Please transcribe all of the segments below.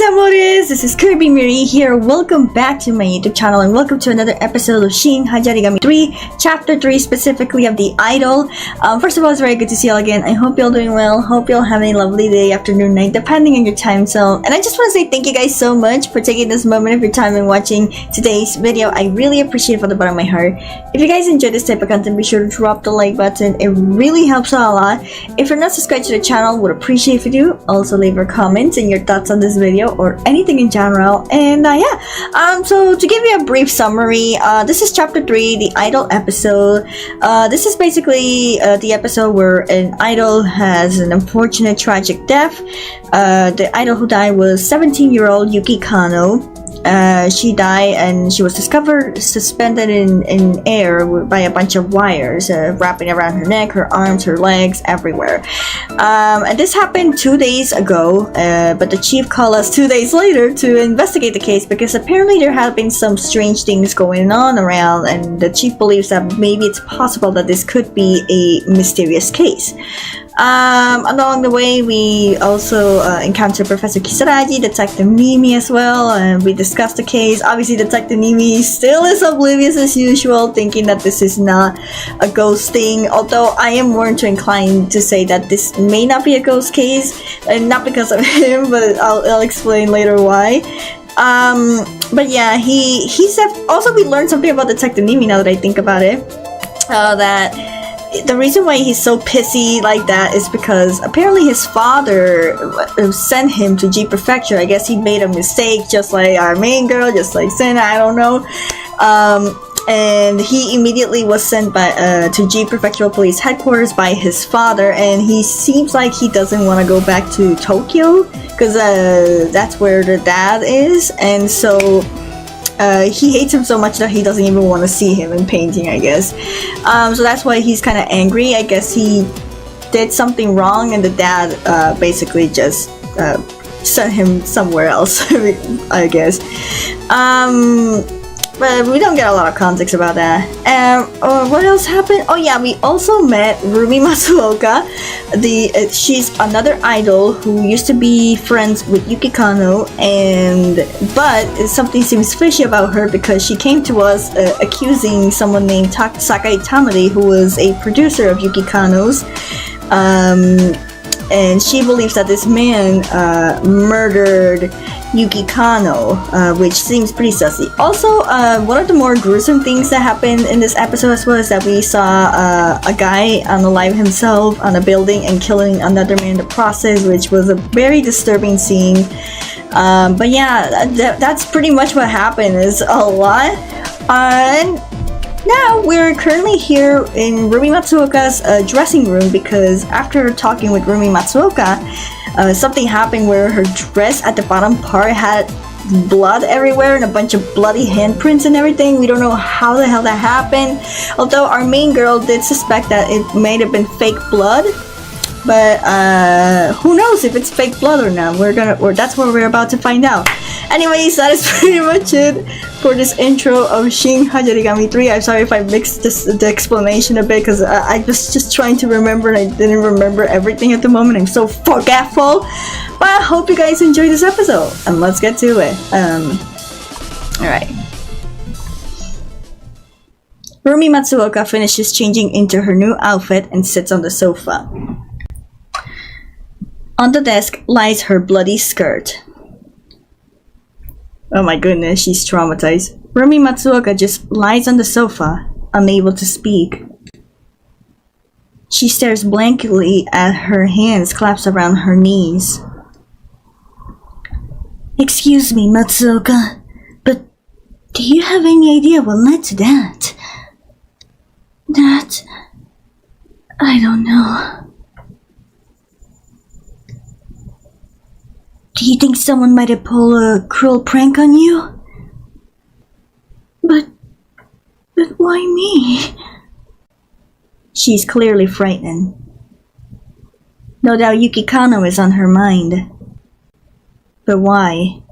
mis amores, this is Kirby Miri here. Welcome back to my YouTube channel and welcome to another episode of Shin Hayarigami 3, Chapter 3 specifically of the Idol. First of all, it's very good to see you all again. I hope you're all doing well. Hope you're all having a lovely day, afternoon, night, depending on your time zone. And I just want to say thank you guys so much for taking this moment of your time and watching today's video. I really appreciate it from the bottom of my heart. If you guys enjoy this type of content, be sure to drop the like button. It really helps out a lot. If you're not subscribed to the channel, would appreciate if you do. Also leave your comments and your thoughts on this video or anything in general. And so to give you a brief summary, this is chapter 3, the idol episode. This is basically the episode where an idol has an unfortunate tragic death. The idol who died was 17-year-old Yuki Kano. She died and she was discovered suspended in air by a bunch of wires wrapping around her neck, her arms, her legs, everywhere. And this happened 2 days ago, but the chief called us 2 days later to investigate the case because apparently there have been some strange things going on around, and the chief believes that maybe it's possible that this could be a mysterious case. Along the way, we also encountered Professor Kisaragi, Detective Mimi as well, and we discussed the case. Obviously, Detective Mimi still is oblivious as usual, thinking that this is not a ghost thing, although I am more inclined to say that this may not be a ghost case, and not because of him, but I'll explain later why. But yeah, he said, also we learned something about Detective Mimi now that I think about it, that the reason why he's so pissy like that is because apparently his father sent him to G Prefecture. I guess he made a mistake, just like our main girl, just like Sena, I don't know. And he immediately was sent to G Prefectural Police Headquarters by his father, and he seems like he doesn't want to go back to Tokyo because that's where the dad is, and so he hates him so much that he doesn't even want to see him in painting, I guess. So that's why he's kind of angry. I guess he did something wrong and the dad basically just sent him somewhere else, I guess. But we don't get a lot of context about that. What else happened? Oh yeah, we also met RUMI Matsuoka. She's another idol who used to be friends with Yuki Kano, but something seems fishy about her because she came to us accusing someone named SAKAE Tamade, who was a producer of Yuki Kano's. And she believes that this man murdered Yuki Kano, which seems pretty sussy. Also, one of the more gruesome things that happened in this episode as well is that we saw a guy unalive himself on a building and killing another man in the process, which was a very disturbing scene. But yeah, that's pretty much what happened. It's a lot. And now we're currently here in RUMI Matsuoka's dressing room because after talking with RUMI Matsuoka, something happened where her dress at the bottom part had blood everywhere and a bunch of bloody handprints and everything. We don't know how the hell that happened, although our main girl did suspect that it may have been fake blood. But who knows if it's fake blood or not? That's what we're about to find out. Anyways, that is pretty much it for this intro of Shin Hayarigami 3. I'm sorry if I mixed the explanation a bit because I was just trying to remember and I didn't remember everything at the moment. I'm so forgetful. But I hope you guys enjoyed this episode and let's get to it. Alright. RUMI Matsuoka finishes changing into her new outfit and sits on the sofa. On the desk lies her bloody skirt. Oh my goodness, she's traumatized. RUMI Matsuoka just lies on the sofa, unable to speak. She stares blankly at her hands clasped around her knees. Excuse me, Matsuoka, but do you have any idea what led to that? That... I don't know. Do you think someone might have pulled a cruel prank on you? But why me? She's clearly frightened. No doubt Yuki Kano is on her mind. But why?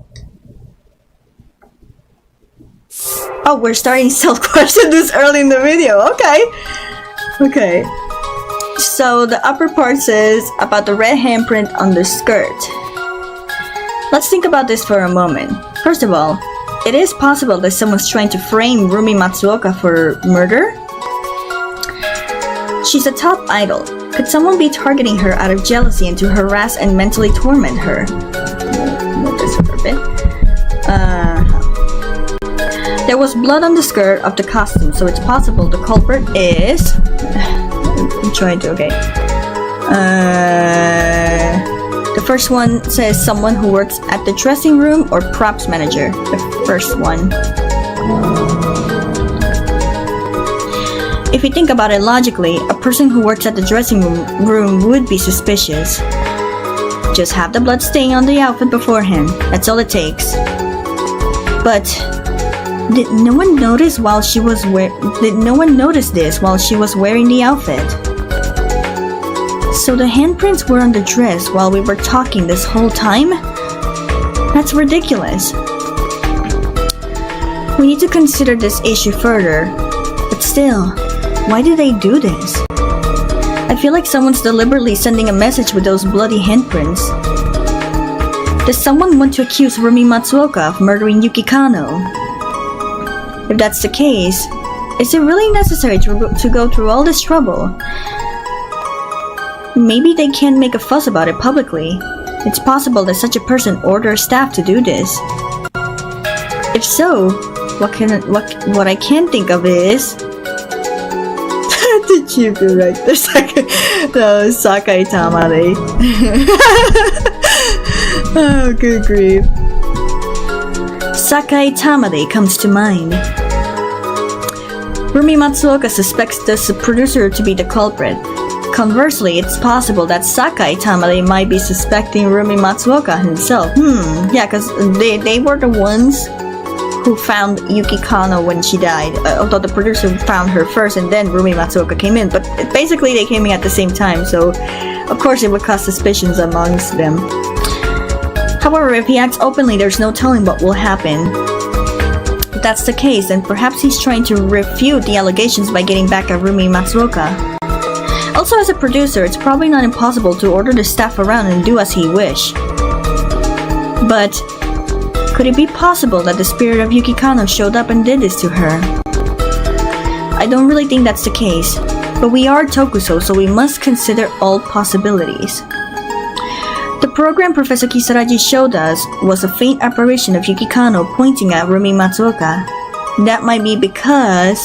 Oh, we're starting self-question this early in the video. Okay. So the upper part says about the red handprint on the skirt. Let's think about this for a moment. First of all, it is possible that someone's trying to frame Rumi Matsuoka for murder. She's a top idol. Could someone be targeting her out of jealousy and to harass and mentally torment her? Note this for a bit. There was blood on the skirt of the costume, so it's possible the culprit is... I'm trying to, okay. The first one says someone who works at the dressing room or props manager. The first one. If you think about it logically, a person who works at the dressing room would be suspicious. Just have the blood stain on the outfit beforehand. That's all it takes. But did no one notice this while she was wearing the outfit? So the handprints were on the dress while we were talking this whole time? That's ridiculous. We need to consider this issue further. But still, why did they do this? I feel like someone's deliberately sending a message with those bloody handprints. Does someone want to accuse Rumi Matsuoka of murdering Yuki Kano? If that's the case, is it really necessary to go through all this trouble? Maybe they can't make a fuss about it publicly. It's possible that such a person orders staff to do this. If so, what I can think of is... Did you be right? The SAKAE TAMADE. Oh, good grief. SAKAE TAMADE comes to mind. Rumi Matsuoka suspects the producer to be the culprit. Conversely, it's possible that SAKAE TAMADE might be suspecting Rumi Matsuoka himself. Yeah, because they were the ones who found Yuki Kano when she died. Although the producer found her first and then Rumi Matsuoka came in. But basically they came in at the same time, so of course it would cause suspicions amongst them. However, if he acts openly, there's no telling what will happen. If that's the case, then perhaps he's trying to refute the allegations by getting back at Rumi Matsuoka. Also, as a producer, it's probably not impossible to order the staff around and do as he wish. But could it be possible that the spirit of Yuki Kano showed up and did this to her? I don't really think that's the case, but we are Tokuso, so we must consider all possibilities. The program Professor Kisaragi showed us was a faint apparition of Yuki Kano pointing at Rumi Matsuoka. That might be because...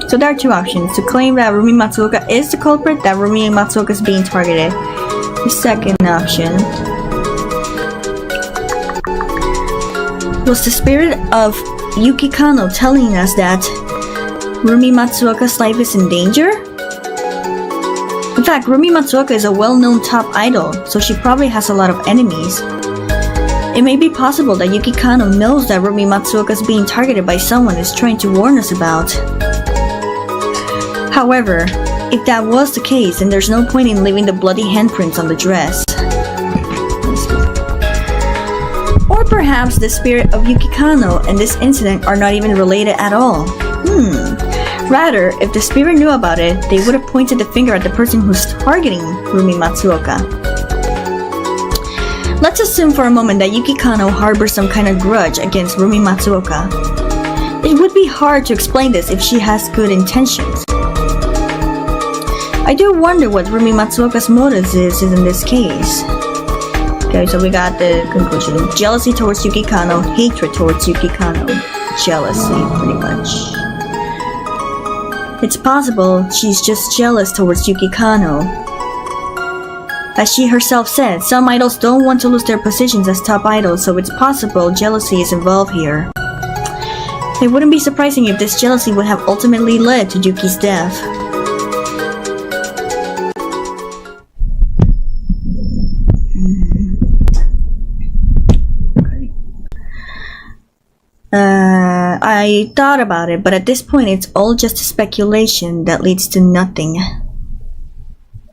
So there are two options. To claim that Rumi Matsuoka is the culprit, that Rumi Matsuoka is being targeted. The second option... was the spirit of Yuki Kano telling us that Rumi Matsuoka's life is in danger? In fact, Rumi Matsuoka is a well-known top idol, so she probably has a lot of enemies. It may be possible that Yuki Kano knows that Rumi Matsuoka is being targeted by someone and is trying to warn us about. However, if that was the case, then there's no point in leaving the bloody handprints on the dress. Or perhaps the spirit of Yuki Kano and this incident are not even related at all. Rather, if the spirit knew about it, they would have pointed the finger at the person who's targeting Rumi Matsuoka. Let's assume for a moment that Yuki Kano harbors some kind of grudge against Rumi Matsuoka. It would be hard to explain this if she has good intentions. I do wonder what Rumi Matsuoka's motives is in this case. Okay, so we got the conclusion. Jealousy towards Yuki Kano, hatred towards Yuki Kano. Jealousy, pretty much. It's possible she's just jealous towards Yuki Kano. As she herself said, some idols don't want to lose their positions as top idols, so it's possible jealousy is involved here. It wouldn't be surprising if this jealousy would have ultimately led to Yuki's death. I thought about it, but at this point it's all just a speculation that leads to nothing.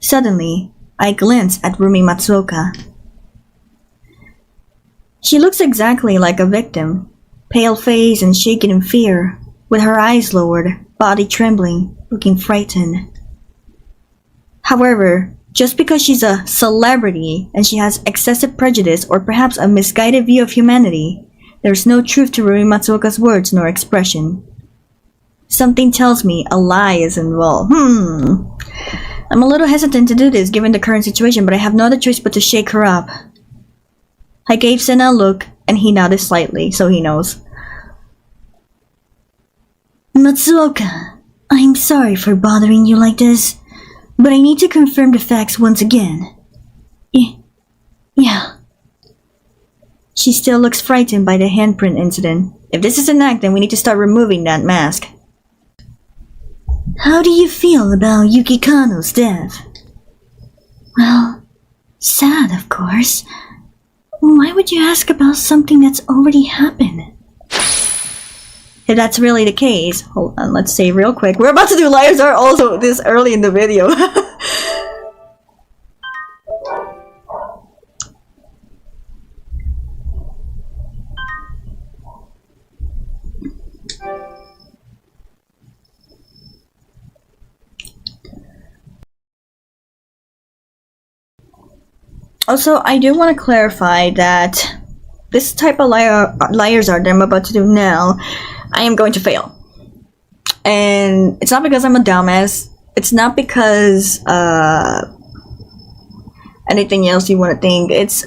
Suddenly, I glance at Rumi Matsuoka. She looks exactly like a victim, pale face and shaken in fear, with her eyes lowered, body trembling, looking frightened. However, Just because she's a celebrity and she has excessive prejudice or perhaps a misguided view of humanity, there's no truth to RUMI MATSUOKA'S words nor expression. Something tells me a lie is involved. I'm a little hesitant to do this given the current situation, but I have no other choice but to shake her up. I gave Sena a look and he nodded slightly, so he knows. Matsuoka, I'm sorry for bothering you like this, but I need to confirm the facts once again. Yeah. She still looks frightened by the handprint incident. If this is an act, then we need to start removing that mask. How do you feel about Yuki Kano's death? Well, sad, of course. Why would you ask about something that's already happened? If that's really the case, hold on, let's save real quick. We're about to do Liars Are also this early in the video. Also, I do want to clarify that this type of liars are that I'm about to do now, I am going to fail. And it's not because I'm a dumbass. It's not because anything else you want to think. It's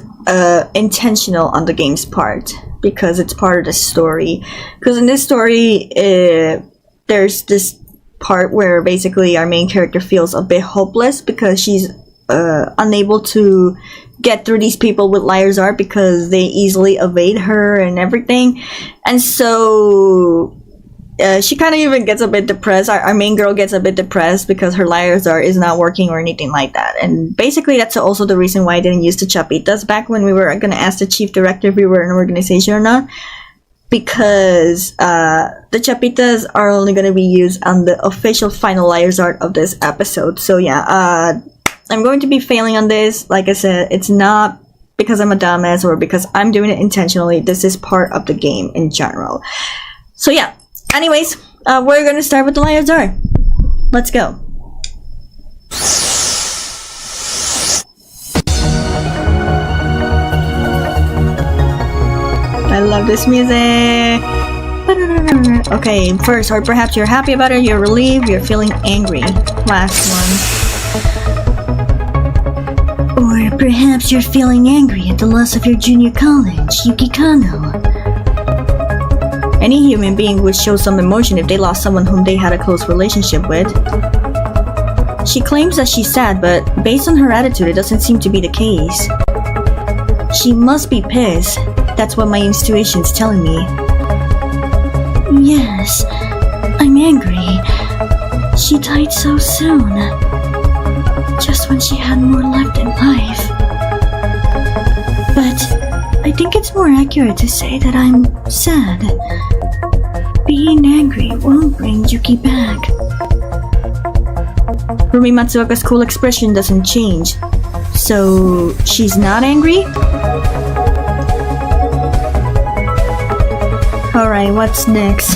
intentional on the game's part because it's part of the story. Because in this story, there's this part where basically our main character feels a bit hopeless because she's unable to get through these people with liars art because they easily evade her and everything, and so she kind of even gets a bit depressed. Our main girl gets a bit depressed because her liars art is not working or anything like that, and basically that's also the reason why I didn't use the chapitas back when we were gonna ask the chief director if we were an organization or not, because the chapitas are only gonna be used on the official final liars art of this episode. So yeah, I'm going to be failing on this. Like I said, it's not because I'm a dumbass or because I'm doing it intentionally. This is part of the game in general. So yeah, anyways, we're gonna start with the liars art. Let's go. I love this music. Okay, first, or perhaps you're happy about it, you're relieved, you're feeling angry. Last one. Or perhaps you're feeling angry at the loss of your junior college, Yuki Kano. Any human being would show some emotion if they lost someone whom they had a close relationship with. She claims that she's sad, but based on her attitude, it doesn't seem to be the case. She must be pissed. That's what my intuition's telling me. Yes, I'm angry. She died so soon. Just when she had more left in life. But I think it's more accurate to say that I'm sad. Being angry won't bring Yuki back. RUMI MATSUOKA'S cool expression doesn't change. So she's not angry? Alright, what's next?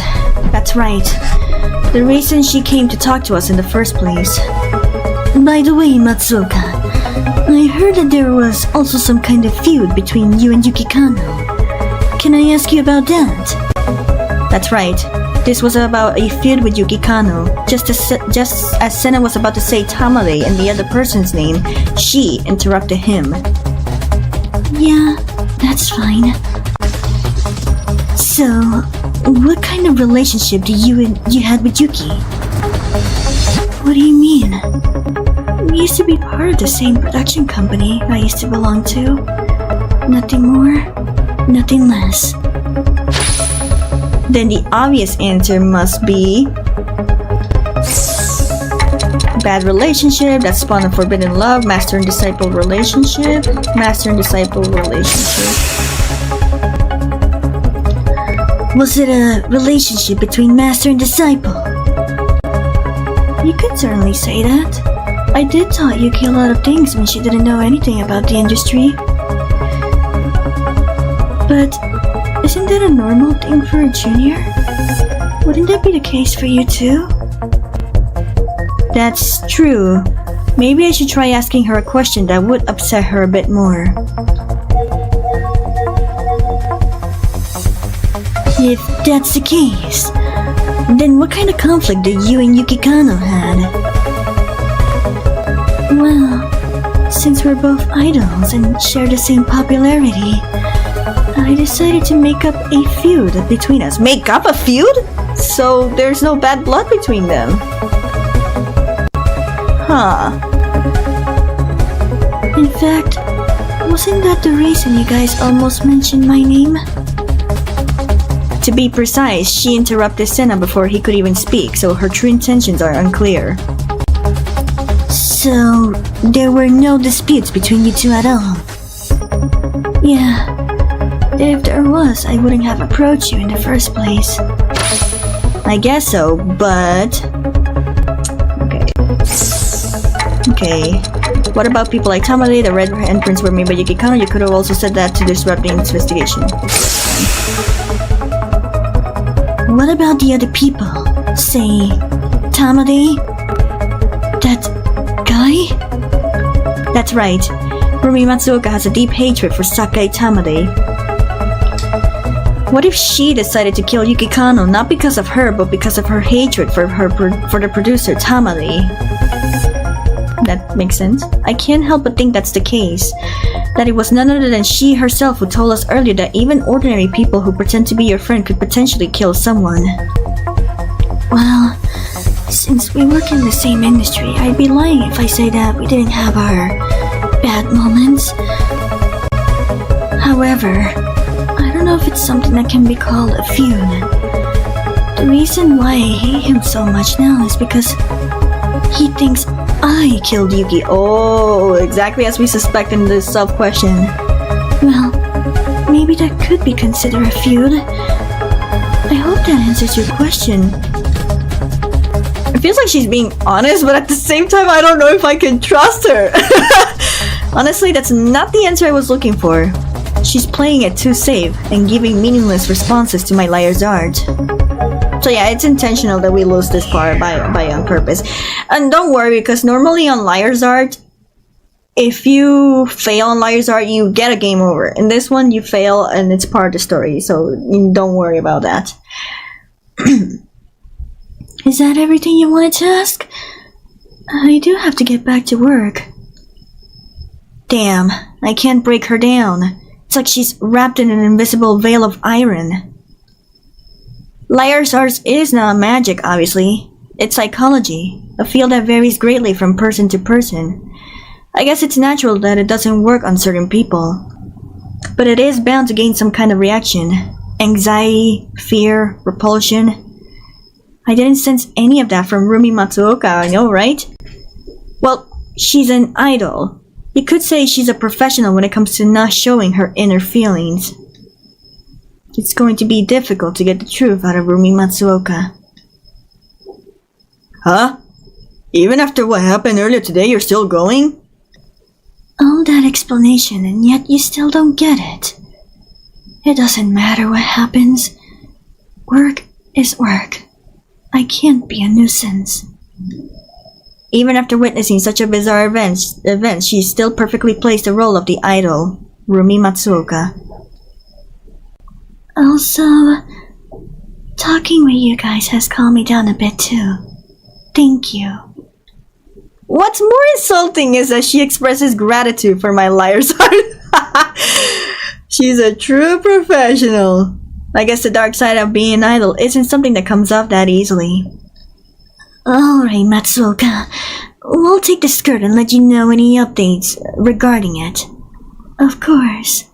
That's right. The reason she came to talk to us in the first place. By the way, Matsuoka, I heard that there was also some kind of feud between you and Yuki Kano. Can I ask you about that? That's right. This was about a feud with Yuki Kano. Just as Sena was about to say Tamade and the other person's name, she interrupted him. Yeah, that's fine. So, what kind of relationship do you had with Yuki? What do you mean? We used to be part of the same production company I used to belong to. Nothing more, nothing less. Then the obvious answer must be bad relationship that spawned a forbidden love, master and disciple relationship, master and disciple relationship. Was it a relationship between master and disciple? You could certainly say that. I did taught Yuki a lot of things when she didn't know anything about the industry. But isn't that a normal thing for a junior? Wouldn't that be the case for you too? That's true. Maybe I should try asking her a question that would upset her a bit more. If that's the case, then what kind of conflict did you and Yuki Kano had? Well, since we're both idols and share the same popularity, I decided to make up a feud between us. Make up a feud? So there's no bad blood between them? Huh. In fact, wasn't that the reason you guys almost mentioned my name? To be precise, she interrupted Sena before he could even speak, so her true intentions are unclear. So, there were no disputes between you two at all? Yeah. If there was, I wouldn't have approached you in the first place. I guess so, but... Okay. What about people like Tamade? The red entrants were made by Yuki Kano. You could have also said that to disrupt the investigation. What about the other people? Say, Tamade? That guy? That's right. RUMI Matsuoka has a deep hatred for SAKAE Tamade. What if she decided to kill Yuki Kano not because of her, but because of her hatred for the producer Tamade? That makes sense. I can't help but think that's the case. That it was none other than she herself who told us earlier that even ordinary people who pretend to be your friend could potentially kill someone. Well, since we work in the same industry, I'd be lying if I say that we didn't have our bad moments. However, I don't know if it's something that can be called a feud. The reason why I hate him so much now is because he thinks I killed Yuki. Oh, exactly as we suspect in the sub-question. Well, maybe that could be considered a feud. I hope that answers your question. It feels like she's being honest, but at the same time, I don't know if I can trust her. Honestly, that's not the answer I was looking for. She's playing it too safe and giving meaningless responses to my liar's art. So yeah, it's intentional that we lose this part by on purpose. And don't worry, because normally on Liar's Art, if you fail on Liar's Art, you get a game over. In this one, you fail and it's part of the story, so don't worry about that. Is that everything you wanted to ask? I do have to get back to work. Damn, I can't break her down. It's like she's wrapped in an invisible veil of iron. Liar's Art is not magic, obviously. It's psychology, a field that varies greatly from person to person. I guess it's natural that it doesn't work on certain people. But it is bound to gain some kind of reaction. Anxiety, fear, repulsion. I didn't sense any of that from RUMI Matsuoka, I know, right? Well, she's an idol. You could say she's a professional when it comes to not showing her inner feelings. It's going to be difficult to get the truth out of RUMI Matsuoka. Huh? Even after what happened earlier today, you're still going? All that explanation, and yet you still don't get it. It doesn't matter what happens. Work is work. I can't be a nuisance. Even after witnessing such a bizarre event, she still perfectly plays the role of the idol, RUMI Matsuoka. Also, talking with you guys has calmed me down a bit too. Thank you. What's more insulting is that she expresses gratitude for my liar's art. She's a true professional. I guess the dark side of being an idol isn't something that comes off that easily. Alright, Matsuoka. We'll take the skirt and let you know any updates regarding it. Of course.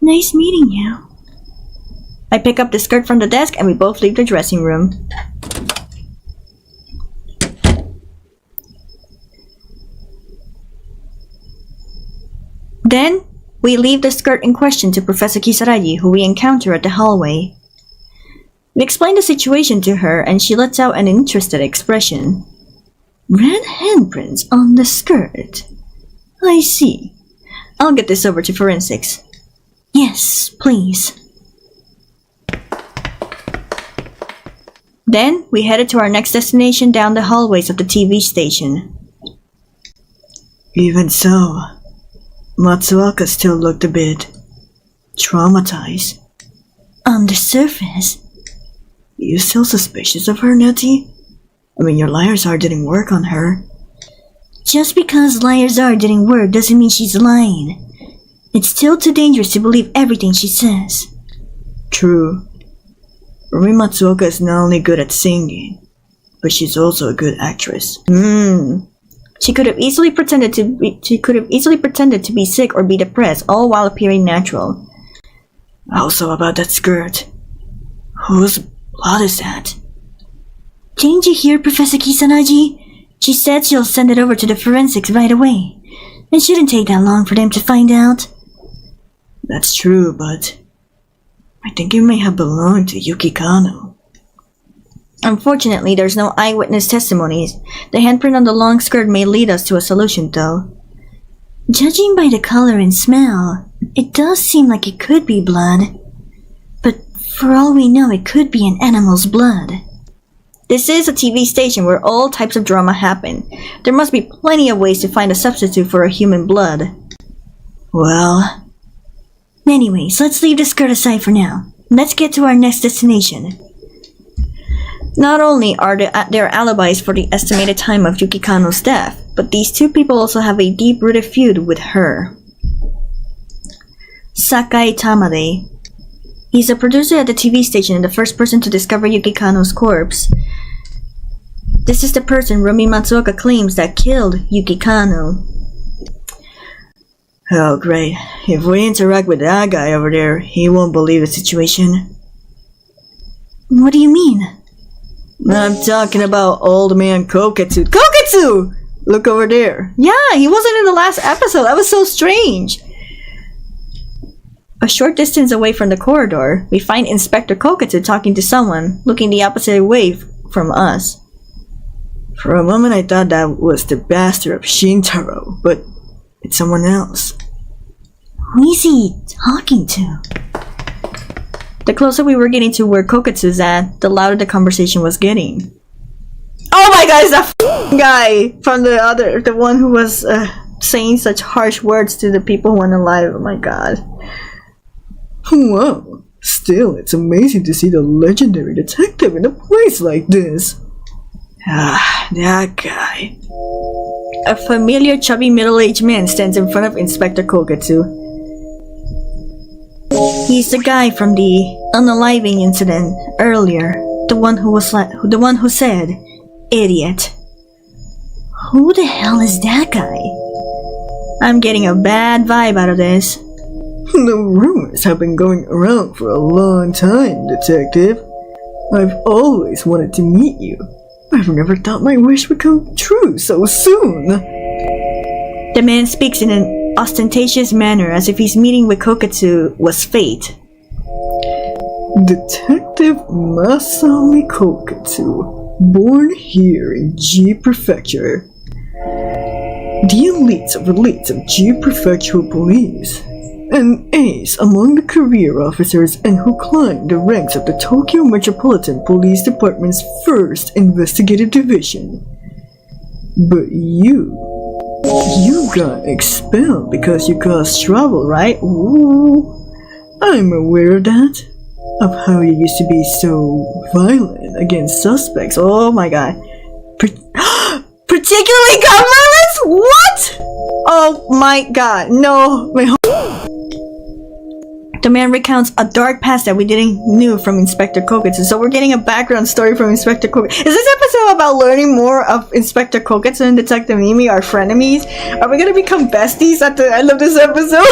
Nice meeting you. I pick up the skirt from the desk and we both leave the dressing room. Then, we leave the skirt in question to Professor Kisaragi, who we encounter at the hallway. We explain the situation to her and she lets out an interested expression. Red handprints on the skirt. I see. I'll get this over to forensics. Yes, please. Then, we headed to our next destination down the hallways of the TV station. Even so, Matsuoka still looked a bit traumatized. On the surface. You still suspicious of her, Nettie? I mean, your liar's art didn't work on her. Just because liar's art didn't work doesn't mean she's lying. It's still too dangerous to believe everything she says. True. RUMI Matsuoka is not only good at singing, but she's also a good actress. She could have easily pretended to be sick or be depressed, all while appearing natural. Also about that skirt. Whose blood is that? Didn't you hear Professor Kisaragi? She said she'll send it over to the forensics right away. It shouldn't take that long for them to find out. That's true, but I think it may have belonged to Yuki Kano. Unfortunately, there's no eyewitness testimonies. The handprint on the long skirt may lead us to a solution, though. Judging by the color and smell, it does seem like it could be blood. But for all we know, it could be an animal's blood. This is a TV station where all types of drama happen. There must be plenty of ways to find a substitute for a human blood. Well... Anyways, let's leave the skirt aside for now. Let's get to our next destination. Not only are there alibis for the estimated time of Yuki Kano's death, but these two people also have a deep-rooted feud with her. SAKAE Tamade. He's a producer at the TV station and the first person to discover Yuki Kano's corpse. This is the person RUMI Matsuoka claims that killed Yuki Kano. Oh great, if we interact with that guy over there, he won't believe the situation. What do you mean? I'm talking about old man KOUKETSU. KOUKETSU! Look over there. Yeah, he wasn't in the last episode. That was so strange. A short distance away from the corridor, we find Inspector KOUKETSU talking to someone, looking the opposite way from us. For a moment I thought that was the bastard of Shintaro, but it's someone else. Who is he talking to? The closer we were getting to where KOUKETSU's at, the louder the conversation was getting. Oh my god, it's that guy from the one who was saying such harsh words to the people who went alive. Oh my god. Wow, still, it's amazing to see the legendary detective in a place like this. Ah, that guy. A familiar chubby middle-aged man stands in front of Inspector KOUKETSU. He's the guy from the unaliving incident earlier, the one who said, "Idiot." Who the hell is that guy? I'm getting a bad vibe out of this. The rumors have been going around for a long time, detective. I've always wanted to meet you. I've never thought my wish would come true so soon. The man speaks in an ostentatious manner as if his meeting with KOUKETSU was fate. Detective Masami KOUKETSU, born here in G Prefecture. The elites of G Prefectural Police. An ace among the career officers and who climbed the ranks of the Tokyo Metropolitan Police Department's 1st Investigative Division. But you got expelled because you caused trouble, right? Ooh, I'm aware of that. Of how you used to be so violent against suspects. Oh my god. Particularly gun violence? What? Oh my god, no. The man recounts a dark past that we didn't knew from Inspector KOUKETSU. So we're getting a background story from Inspector KOUKETSU. Is this episode about learning more of Inspector KOUKETSU and Detective Mimi, our frenemies? Are we gonna become besties at the end of this episode?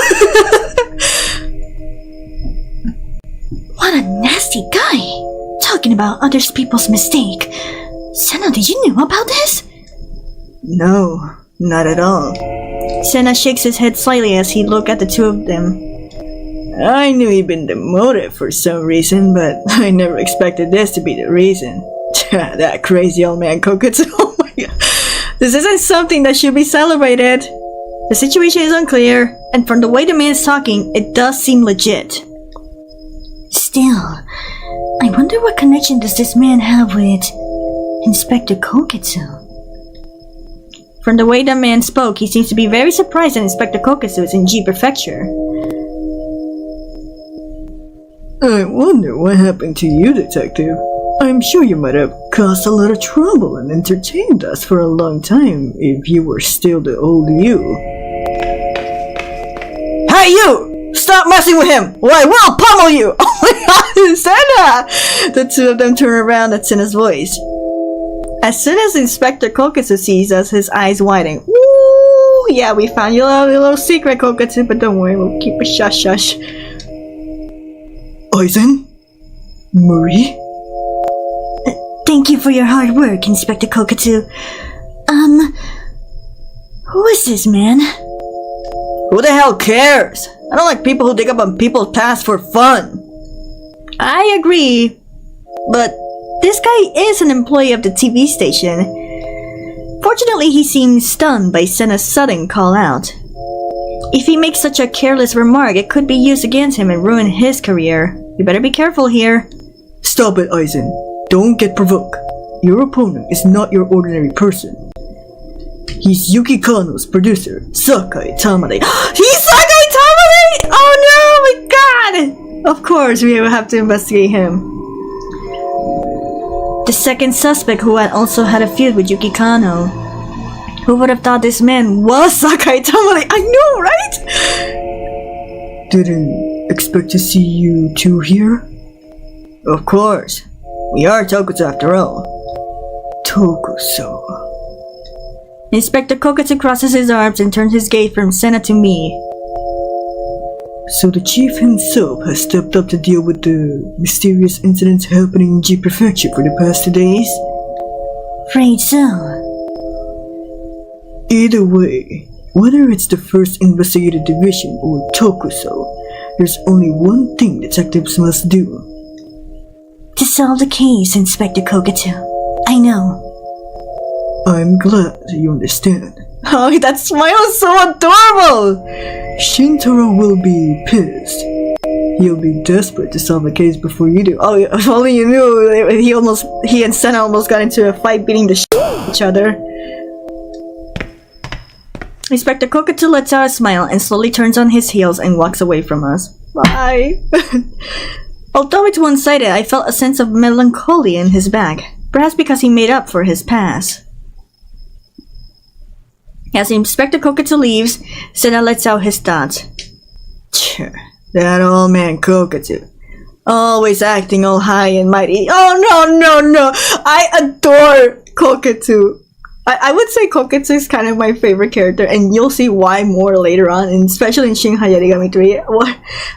What a nasty guy! Talking about other people's mistake. Sena, did you know about this? No, not at all. Sena shakes his head slightly as he looks at the two of them. I knew he'd been demoted for some reason, but I never expected this to be the reason. That crazy old man KOUKETSU. Oh my god. This isn't something that should be celebrated. The situation is unclear, and from the way the man is talking, it does seem legit. Still, I wonder what connection does this man have with Inspector KOUKETSU? From the way the man spoke, he seems to be very surprised that Inspector Kouketsu is in G Prefecture. I wonder what happened to you, Detective. I'm sure you might have caused a lot of trouble and entertained us for a long time if you were still the old you. Hey you! Stop messing with him! Or I will pummel you! Oh my god, Sena! The two of them turn around at Sena's voice. As soon as Inspector Kouketsu sees us, his eyes widen. Ooh, yeah, we found your little secret, Kouketsu, but don't worry, we'll keep it shush. Aizen? Marie? Thank you for your hard work, Inspector Kouketsu. Who is this man? Who the hell cares? I don't like people who dig up on people's past for fun. I agree, but this guy is an employee of the TV station. Fortunately, he seems stunned by Sena's sudden call out. If he makes such a careless remark, it could be used against him and ruin his career. You better be careful here. Stop it, Aizen. Don't get provoked. Your opponent is not your ordinary person. He's Yuki Kano's producer, SAKAE Tamade. He's SAKAE Tamade! Oh no, my god! Of course, we will have to investigate him. The second suspect who had also had a feud with Yuki Kano. Who would have thought this man was SAKAE Tamade? I know, right? Didn't expect to see you two here? Of course. We are Tokusatsu after all. Tokusatsu. Inspector Kouketsu crosses his arms and turns his gaze from Sena to me. So the chief himself has stepped up to deal with the mysterious incidents happening in G Prefecture for the past 2 days? Afraid so. Either way, whether it's the 1st Investigative Division or Tokusatsu, there's only one thing detectives must do. To solve the case, Inspector Kouketsu. I know. I'm glad you understand. Oh, that smile is so adorable! Shintaro will be pissed. He'll be desperate to solve the case before you do. Oh, if only you knew, he and Sena almost got into a fight beating the shit out of each other. Inspector Kouketsu lets out a smile and slowly turns on his heels and walks away from us. Bye! Although it's one-sided, I felt a sense of melancholy in his back. Perhaps because he made up for his past. As Inspector Kouketsu leaves, Sena lets out his thoughts. That old man Kouketsu. Always acting all high and mighty. Oh no! I adore Kouketsu. I would say Kouketsu is kind of my favorite character, and you'll see why more later on, and especially in Shin Hayarigami 3.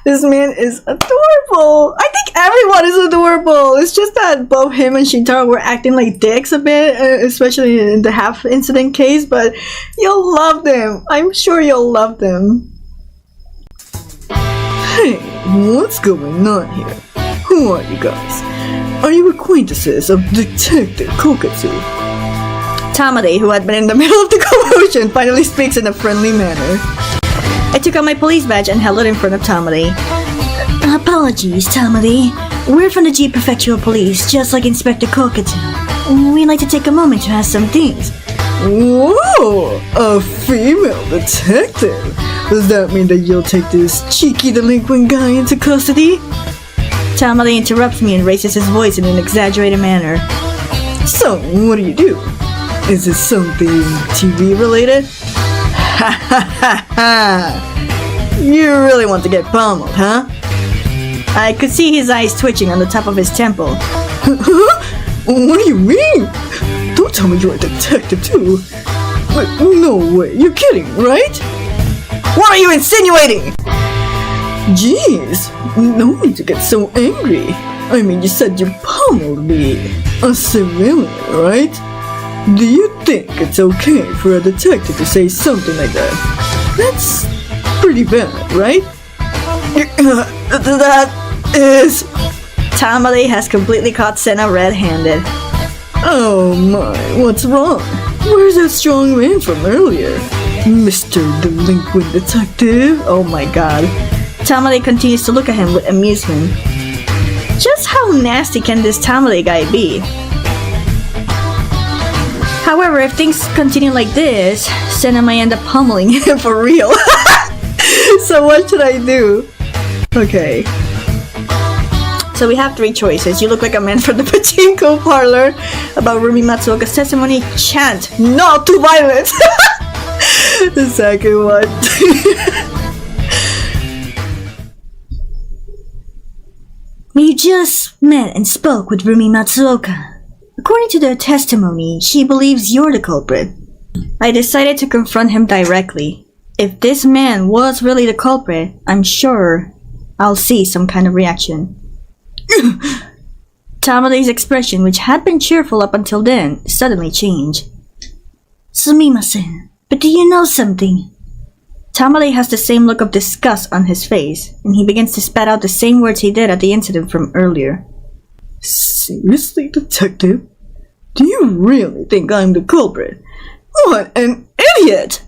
This man is adorable! I think everyone is adorable! It's just that both him and Shintaro were acting like dicks a bit, especially in the half-incident case, but you'll love them! I'm sure you'll love them. Hey, what's going on here? Who are you guys? Are you acquaintances of Detective Kouketsu? Tamade, who had been in the middle of the commotion, finally speaks in a friendly manner. I took out my police badge and held it in front of Tamade. Apologies, Tamade. We're from the G Prefectural Police, just like Inspector Kouketsu. We'd like to take a moment to ask some things. Whoa! A female detective? Does that mean that you'll take this cheeky delinquent guy into custody? Tamade interrupts me and raises his voice in an exaggerated manner. So, what do? Is it something TV related? Ha ha ha ha! You really want to get pummeled, huh? I could see his eyes twitching on the top of his temple. What do you mean? Don't tell me you're a detective too. Wait, no way, you're kidding, right? What are you insinuating? Jeez, no need to get so angry. I mean, you said you pummeled me. A civilian, right? Do you think it's okay for a detective to say something like that? That's pretty bad, right? That is... Tamade has completely caught Sena red-handed. Oh my, what's wrong? Where's that strong man from earlier? Mr. Delinquent Detective? Oh my god. Tamade continues to look at him with amusement. Just how nasty can this Tamade guy be? However, if things continue like this, Sena might end up pummeling him for real. So what should I do? Okay. So we have 3 choices. You look like a man from the pachinko parlor. About Rumi Matsuoka's testimony, chant not to violence. The second one. We just met and spoke with Rumi Matsuoka. According to their testimony, she believes you're the culprit. I decided to confront him directly. If this man was really the culprit, I'm sure I'll see some kind of reaction. Tamade's expression, which had been cheerful up until then, suddenly changed. Sumimasen, but do you know something? Tamade has the same look of disgust on his face, and he begins to spat out the same words he did at the incident from earlier. Seriously, detective? Do you really think I'm the culprit? What an idiot!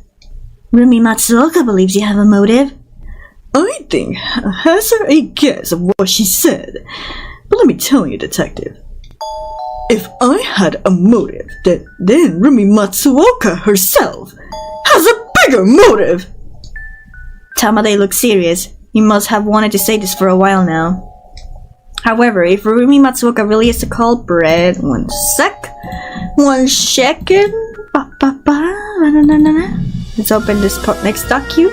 Rumi Matsuoka believes you have a motive. I think has her a guess of what she said. But let me tell you, detective. If I had a motive, then Rumi Matsuoka herself has a bigger motive! Tamade looks serious. He must have wanted to say this for a while now. However, if Rumi Matsuoka really is the culprit... One second. Let's open this next docu.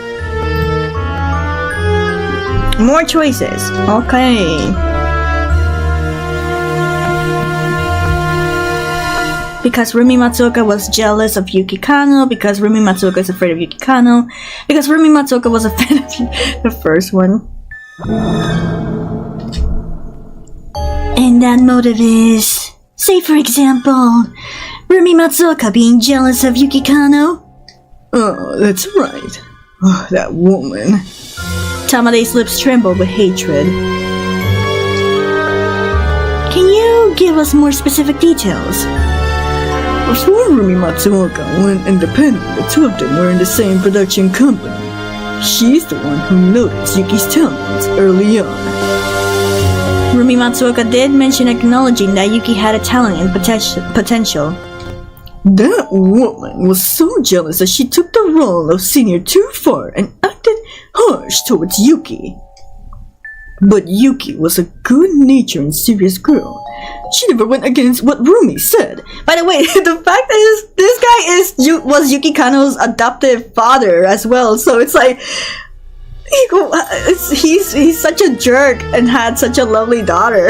More choices. Okay. Because Rumi Matsuoka was jealous of Yuki Kano, because Rumi Matsuoka is afraid of Yuki Kano, because Rumi Matsuoka was a fan of the first one. And that motive is, say for example, Rumi Matsuoka being jealous of Yuki Kano. Oh, that's right. Oh, that woman. Tamade's lips trembled with hatred. Can you give us more specific details? Before Rumi Matsuoka went independent, the two of them were in the same production company. She's the one who noticed Yuki's talents early on. Rumi Matsuoka did mention acknowledging that Yuki had a talent and potential. That woman was so jealous that she took the role of senior too far and acted harsh towards Yuki. But Yuki was a good-natured and serious girl. She never went against what Rumi said. By the way, the fact is, this guy was Yuki Kano's adoptive father as well, so it's like... He's such a jerk and had such a lovely daughter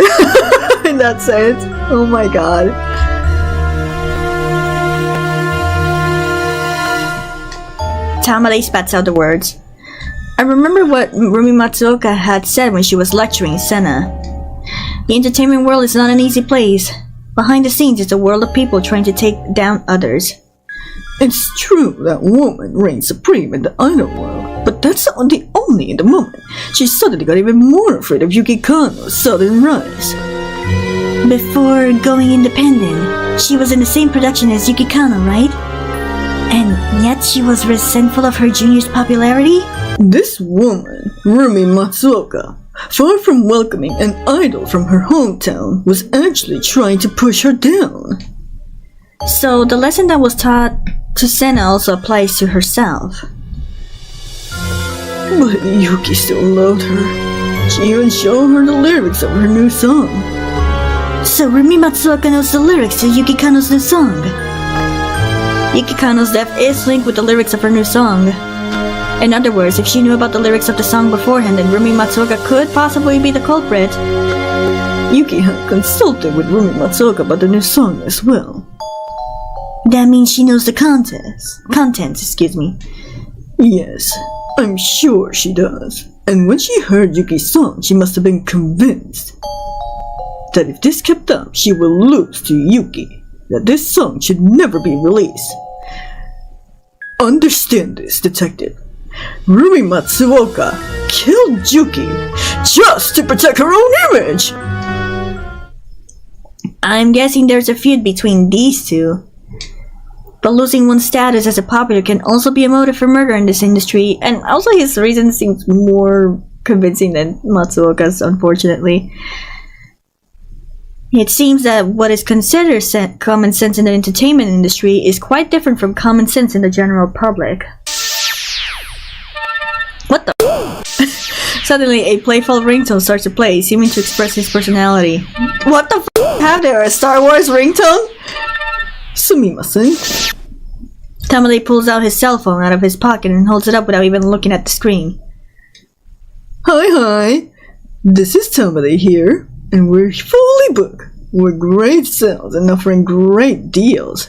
in that sense. Oh my god. Tamade spats out the words. I remember what Rumi Matsuoka had said when she was lecturing Sena. The entertainment world is not an easy place. Behind the scenes is a world of people trying to take down others. It's true that woman reigns supreme in the idol world, but that's not the only in the moment. She suddenly got even more afraid of Yuki Kano's sudden rise. Before going independent, she was in the same production as Yuki Kano, right? And yet she was resentful of her junior's popularity? This woman, Rumi Matsuoka, far from welcoming an idol from her hometown, was actually trying to push her down. So the lesson that was taught to Sena also applies to herself. But Yuki still loved her. She even showed her the lyrics of her new song. So Rumi Matsuoka knows the lyrics to Yuki Kano's new song. Yuki Kano's death is linked with the lyrics of her new song. In other words, if she knew about the lyrics of the song beforehand, then Rumi Matsuoka could possibly be the culprit. Yuki had consulted with Rumi Matsuoka about the new song as well. That means she knows the contents. Yes, I'm sure she does. And when she heard Yuki's song, she must have been convinced that if this kept up, she will lose to Yuki, that this song should never be released. Understand this, detective. Rumi Matsuoka killed Yuki just to protect her own image! I'm guessing there's a feud between these two. But losing one's status as a popular can also be a motive for murder in this industry, and also his reason seems more convincing than Matsuoka's, unfortunately. It seems that what is considered common sense in the entertainment industry is quite different from common sense in the general public. What the Suddenly, a playful ringtone starts to play, seeming to express his personality. What the have there? A Star Wars ringtone? Sumimasen. Tamade pulls out his cell phone out of his pocket and holds it up without even looking at the screen. Hi. This is Tamade here, and we're fully booked. We're great sales and offering great deals.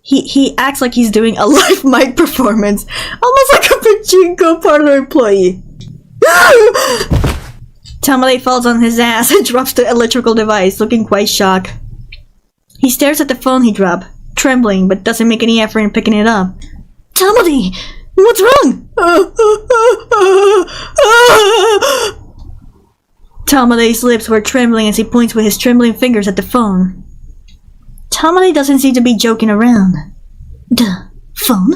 He acts like he's doing a live mic performance, almost like a pachinko parlor employee. Tamade falls on his ass and drops the electrical device, looking quite shocked. He stares at the phone he dropped, trembling, but doesn't make any effort in picking it up. Tamade! What's wrong? Tamade's lips were trembling as he points with his trembling fingers at the phone. Tamade doesn't seem to be joking around. The phone?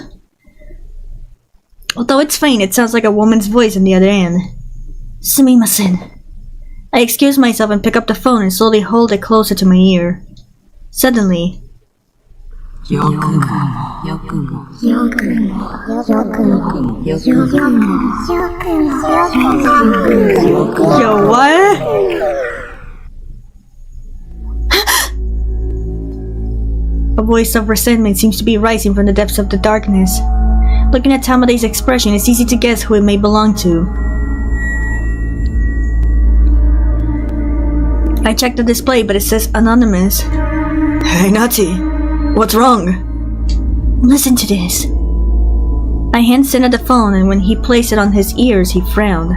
Although it's faint, it sounds like a woman's voice on the other end. Sumimasen. I excuse myself and pick up the phone and slowly hold it closer to my ear. Suddenly, Yo, what? A voice of resentment seems to be rising from the depths of the darkness. Looking at Tamade's expression, it's easy to guess who it may belong to. I check the display, but it says anonymous. Hey, Natty. What's wrong? Listen to this. I hand Sena the phone, and when he placed it on his ears, he frowned.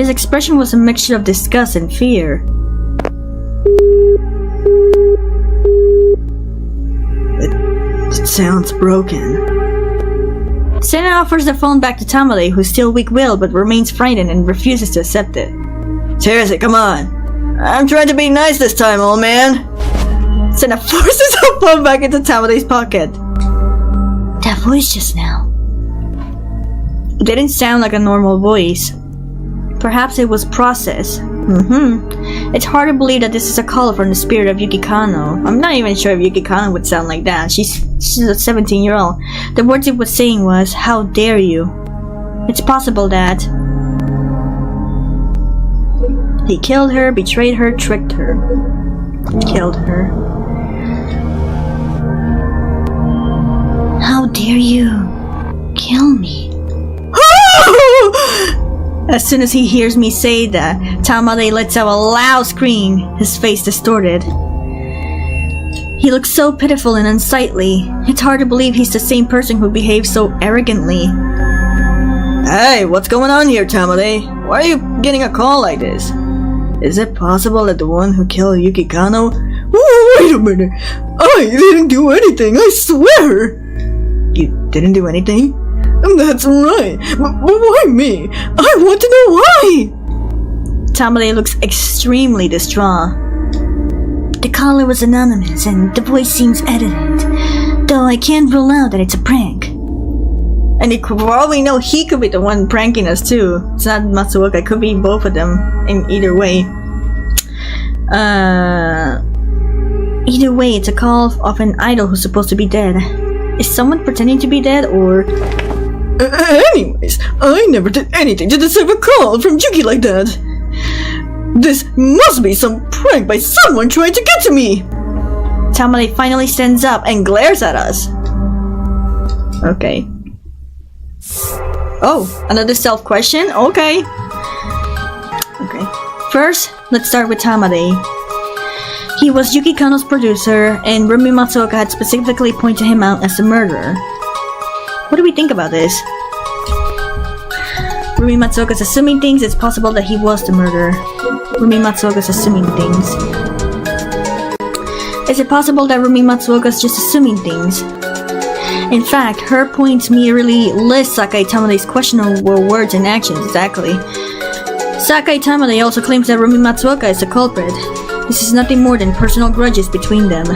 His expression was a mixture of disgust and fear. It sounds broken. Sena offers the phone back to Tamade, who's still weak-willed but remains frightened and refuses to accept it. Seriously, come on. I'm trying to be nice this time, old man. Sena forces her phone back into Tamade's pocket. That voice just now. It didn't sound like a normal voice. Perhaps it was processed. It's hard to believe that this is a call from the spirit of Yuki Kano. I'm not even sure if Yuki Kano would sound like that. She's a 17-year-old. The words it was saying was, "How dare you?" It's possible that he killed her, betrayed her, tricked her. Killed her. How dare you kill me? As soon as he hears me say that, Tamade lets out a loud scream, his face distorted. He looks so pitiful and unsightly. It's hard to believe he's the same person who behaves so arrogantly. Hey, what's going on here, Tamade? Why are you getting a call like this? Is it possible that the one who killed Yuki Kano? Wait a minute! I didn't do anything, I swear! You didn't do anything? That's right! But why me? I want to know why! Tamade looks extremely distraught. The caller was anonymous and the voice seems edited, though I can't rule out that it's a prank. And for all we know, he could be the one pranking us too. It's not Matsuoka, it could be both of them in either way. Either way, it's a call of an idol who's supposed to be dead. Is someone pretending to be dead, or... Anyways, I never did anything to deserve a call from Yuki like that. This must be some prank by someone trying to get to me! Tamade finally stands up and glares at us. Okay. Oh, another self-question? Okay. First, let's start with Tamade. He was Yuki Kano's producer, and RUMI Matsuoka had specifically pointed him out as the murderer. What do we think about this? RUMI Matsuoka's assuming things. It's possible that he was the murderer. RUMI Matsuoka's assuming things. Is it possible that RUMI Matsuoka's just assuming things? In fact, her points merely list SAKAE Tamade's questionable words and actions, exactly. SAKAE Tamade also claims that RUMI Matsuoka is the culprit. This is nothing more than personal grudges between them.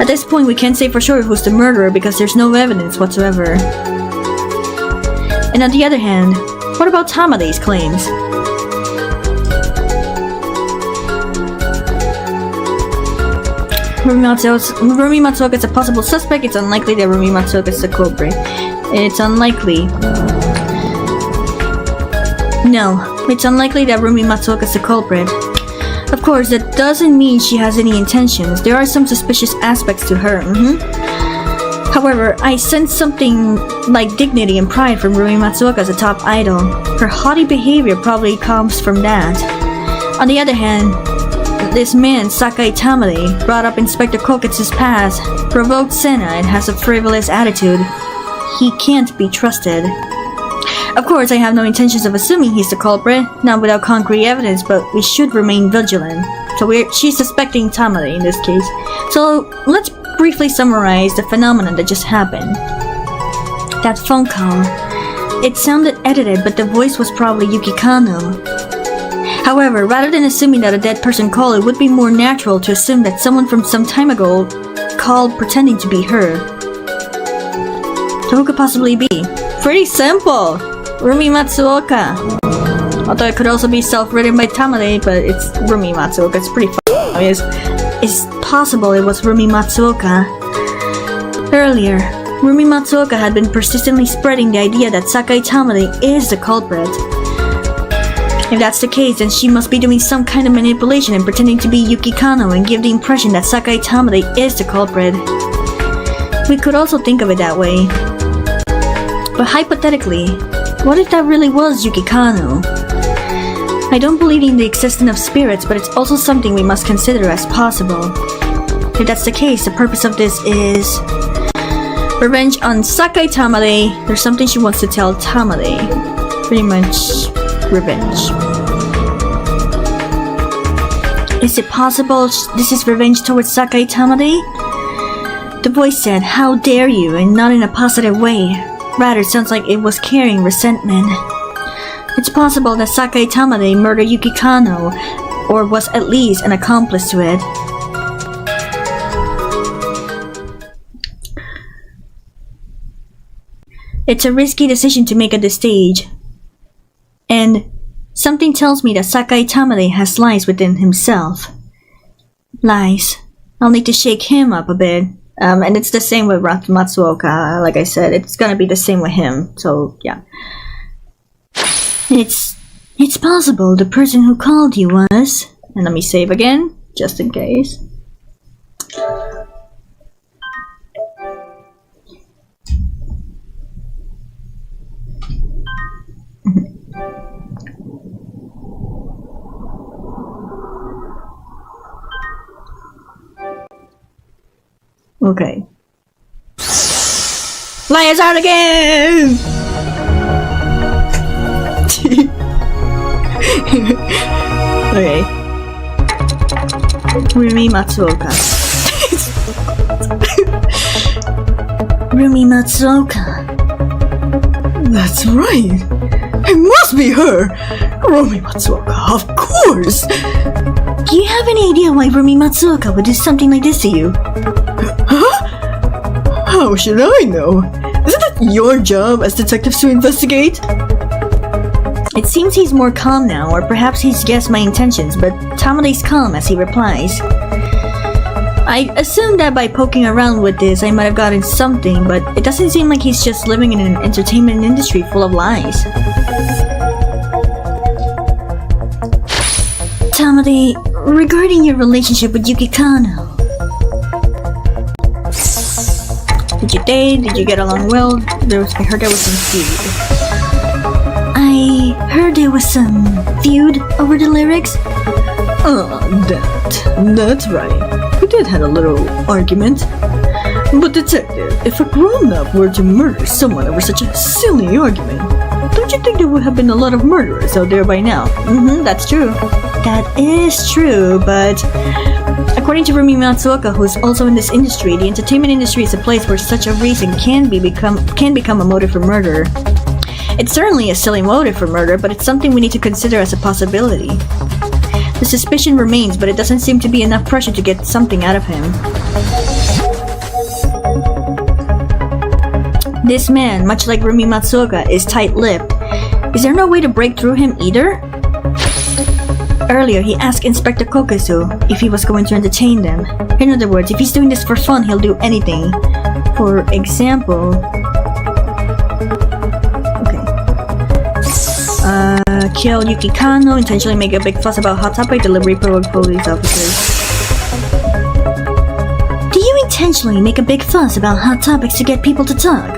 At this point, we can't say for sure who's the murderer because there's no evidence whatsoever. And on the other hand, What about Tamade's claims? Rumi Matsuoka is a possible suspect. It's unlikely that Rumi Matsuoka is the culprit. It's unlikely. No, it's unlikely that Rumi Matsuoka is the culprit. Of course, that doesn't mean she has any intentions. There are some suspicious aspects to her. However, I sense something like dignity and pride from Rumi Matsuoka as a top idol. Her haughty behavior probably comes from that. On the other hand, this man, SAKAE Tamade, brought up Inspector KOUKETSU's past, provoked SENA, and has a frivolous attitude. He can't be trusted. Of course, I have no intentions of assuming he's the culprit, not without concrete evidence, but we should remain vigilant. So she's suspecting Tamade in this case. So let's briefly summarize the phenomenon that just happened. That phone call. It sounded edited, but the voice was probably Yuki Kano. However, rather than assuming that a dead person called, it would be more natural to assume that someone from some time ago called pretending to be her. So who could possibly be? Pretty simple! Rumi Matsuoka! Although it could also be self-written by Tamade, but it's Rumi Matsuoka. It's pretty obvious. It's possible it was Rumi Matsuoka. Earlier, Rumi Matsuoka had been persistently spreading the idea that SAKAE Tamade is the culprit. If that's the case, then she must be doing some kind of manipulation and pretending to be Yuki Kano and give the impression that SAKAE Tamade is the culprit. We could also think of it that way. But hypothetically, what if that really was Yuki Kano? I don't believe in the existence of spirits, but it's also something we must consider as possible. If that's the case, the purpose of this is revenge on SAKAE Tamade. There's something she wants to tell Tamade. Pretty much revenge. Is it possible this is revenge towards SAKAE Tamade? The voice said, "How dare you," and not in a positive way. Rather, it sounds like it was carrying resentment. It's possible that SAKAE Tamade murdered Yuki Kano, or was at least an accomplice to it. It's a risky decision to make at this stage. And something tells me that SAKAE Tamade has lies within himself. Lies. I'll need to shake him up a bit. And it's the same with Matsuoka. Like I said, it's gonna be the same with him. So, yeah. It's possible the person who called you was... And let me save again, just in case. Okay. Lions out again! Okay. Rumi Matsuoka. Rumi Matsuoka. That's right. It must be her. Rumi Matsuoka, of course. Do you have any idea why Rumi Matsuoka would do something like this to you? Huh? How should I know? Isn't it your job as detectives to investigate? It seems he's more calm now, or perhaps he's guessed my intentions, but Tamade's calm as he replies. I assumed that by poking around with this, I might have gotten something, but it doesn't seem like he's just living in an entertainment industry full of lies. Tamade, regarding your relationship with Yuki Kano. Did you date? Did you get along well? I heard there was some feud. I heard there was some feud over the lyrics. That's right. We did have a little argument. But detective, if a grown-up were to murder someone over such a silly argument, don't you think there would have been a lot of murderers out there by now? That's true. That is true, but according to Rumi Matsuoka, who's also in this industry, the entertainment industry is a place where such a reason can become a motive for murder. It's certainly a silly motive for murder, but it's something we need to consider as a possibility. The suspicion remains, but it doesn't seem to be enough pressure to get something out of him. This man, much like Rumi Matsuoka, is tight-lipped. Is there no way to break through him either? Earlier, he asked Inspector KOUKETSU if he was going to entertain them. In other words, if he's doing this for fun, he'll do anything. For example... Okay. Kill Yuki Kano, intentionally make a big fuss about Hot Topic, delivery provoke police officers. Do you intentionally make a big fuss about hot topics to get people to talk?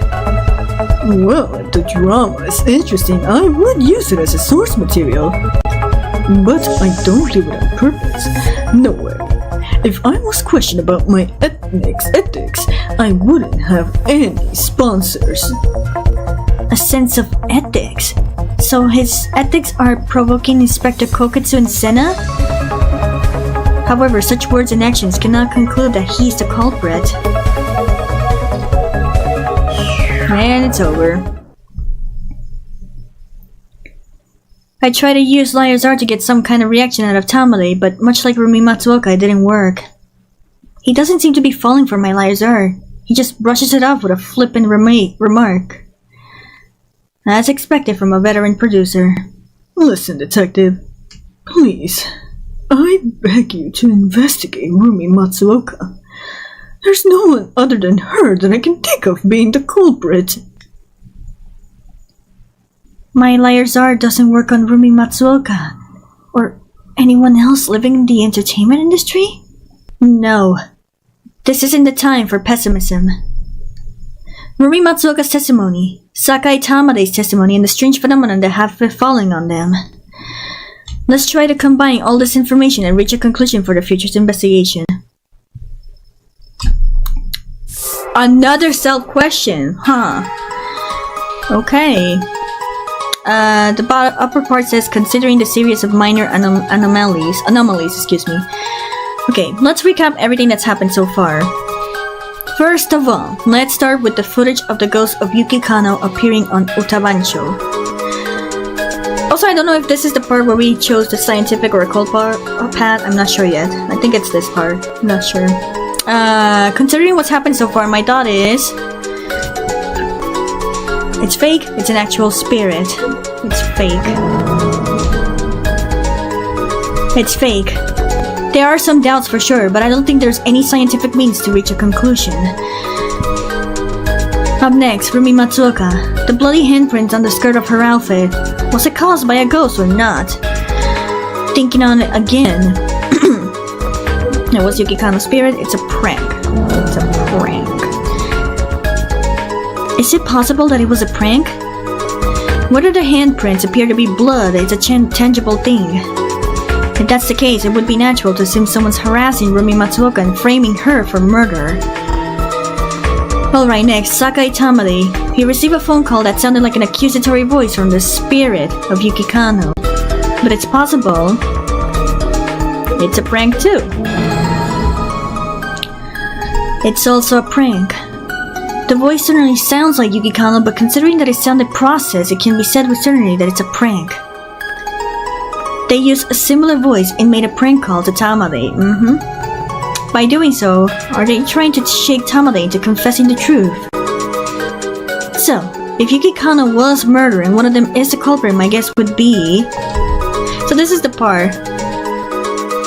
Well, if the drama is interesting, I would use it as a source material. But I don't do it on purpose. No way. If I was questioned about my ethics, I wouldn't have any sponsors. A sense of ethics? So his ethics are provoking Inspector KOUKETSU and SENA? However, such words and actions cannot conclude that he's the culprit. And it's over. I tried to use Liar's Art to get some kind of reaction out of Tamade, but much like RUMI Matsuoka, it didn't work. He doesn't seem to be falling for my Liar's Art. He just brushes it off with a flippant remark. As expected from a veteran producer. Listen, detective. Please. I beg you to investigate RUMI Matsuoka. There's no one other than her that I can think of being the culprit. My Liar's Art doesn't work on RUMI Matsuoka. Or anyone else living in the entertainment industry? No. This isn't the time for pessimism. RUMI Matsuoka's testimony, SAKAE Tamade's testimony, and the strange phenomenon that have been falling on them. Let's try to combine all this information and reach a conclusion for the future's investigation. Another self-question, huh? Okay. The upper part says, considering the series of minor anomalies, Okay, let's recap everything that's happened so far. First of all, let's start with the footage of the ghost of Yuki Kano appearing on Utabancho. Also, I don't know if this is the part where we chose the scientific or occult path. I'm not sure yet. I think it's this part. I'm not sure. Considering what's happened so far, my thought is... It's fake. It's an actual spirit. It's fake. It's fake. There are some doubts for sure, but I don't think there's any scientific means to reach a conclusion. Up next, RUMI Matsuoka. The bloody handprints on the skirt of her outfit. Was it caused by a ghost or not? Thinking on it again. It was Yuki Kano's spirit. It's a prank. It's a prank. Is it possible that it was a prank? Whether the handprints appear to be blood, it's a tangible thing. If that's the case, it would be natural to assume someone's harassing RUMI Matsuoka and framing her for murder. Alright, next, SAKAE Tamade. He received a phone call that sounded like an accusatory voice from the spirit of Yuki Kano. But it's possible it's a prank too. It's also a prank. The voice certainly sounds like Yuki Kano, but considering that it sounded processed, it can be said with certainty that it's a prank. They used a similar voice and made a prank call to Tamade. By doing so, are they trying to shake Tamade into confessing the truth? So, if Yuki Kano was murdered and one of them is the culprit, my guess would be... So this is the part.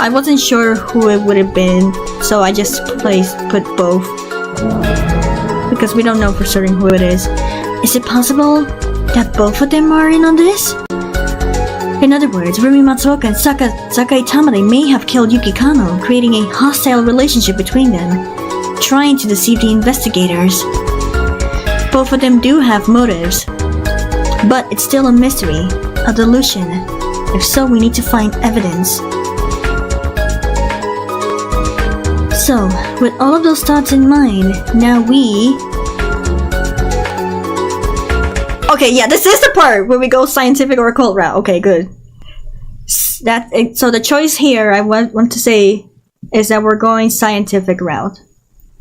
I wasn't sure who it would have been, so I just put both. Because we don't know for certain who it is. Is it possible that both of them are in on this? In other words, RUMI Matsuoka and SAKAE Tamade may have killed Yuki Kano, creating a hostile relationship between them, trying to deceive the investigators. Both of them do have motives, but it's still a mystery, a delusion. If so, we need to find evidence. So, with all of those thoughts in mind, now we... Okay, yeah, this is the part where we go scientific or occult route. Okay, good. So the choice here, I want to say, is that we're going scientific route.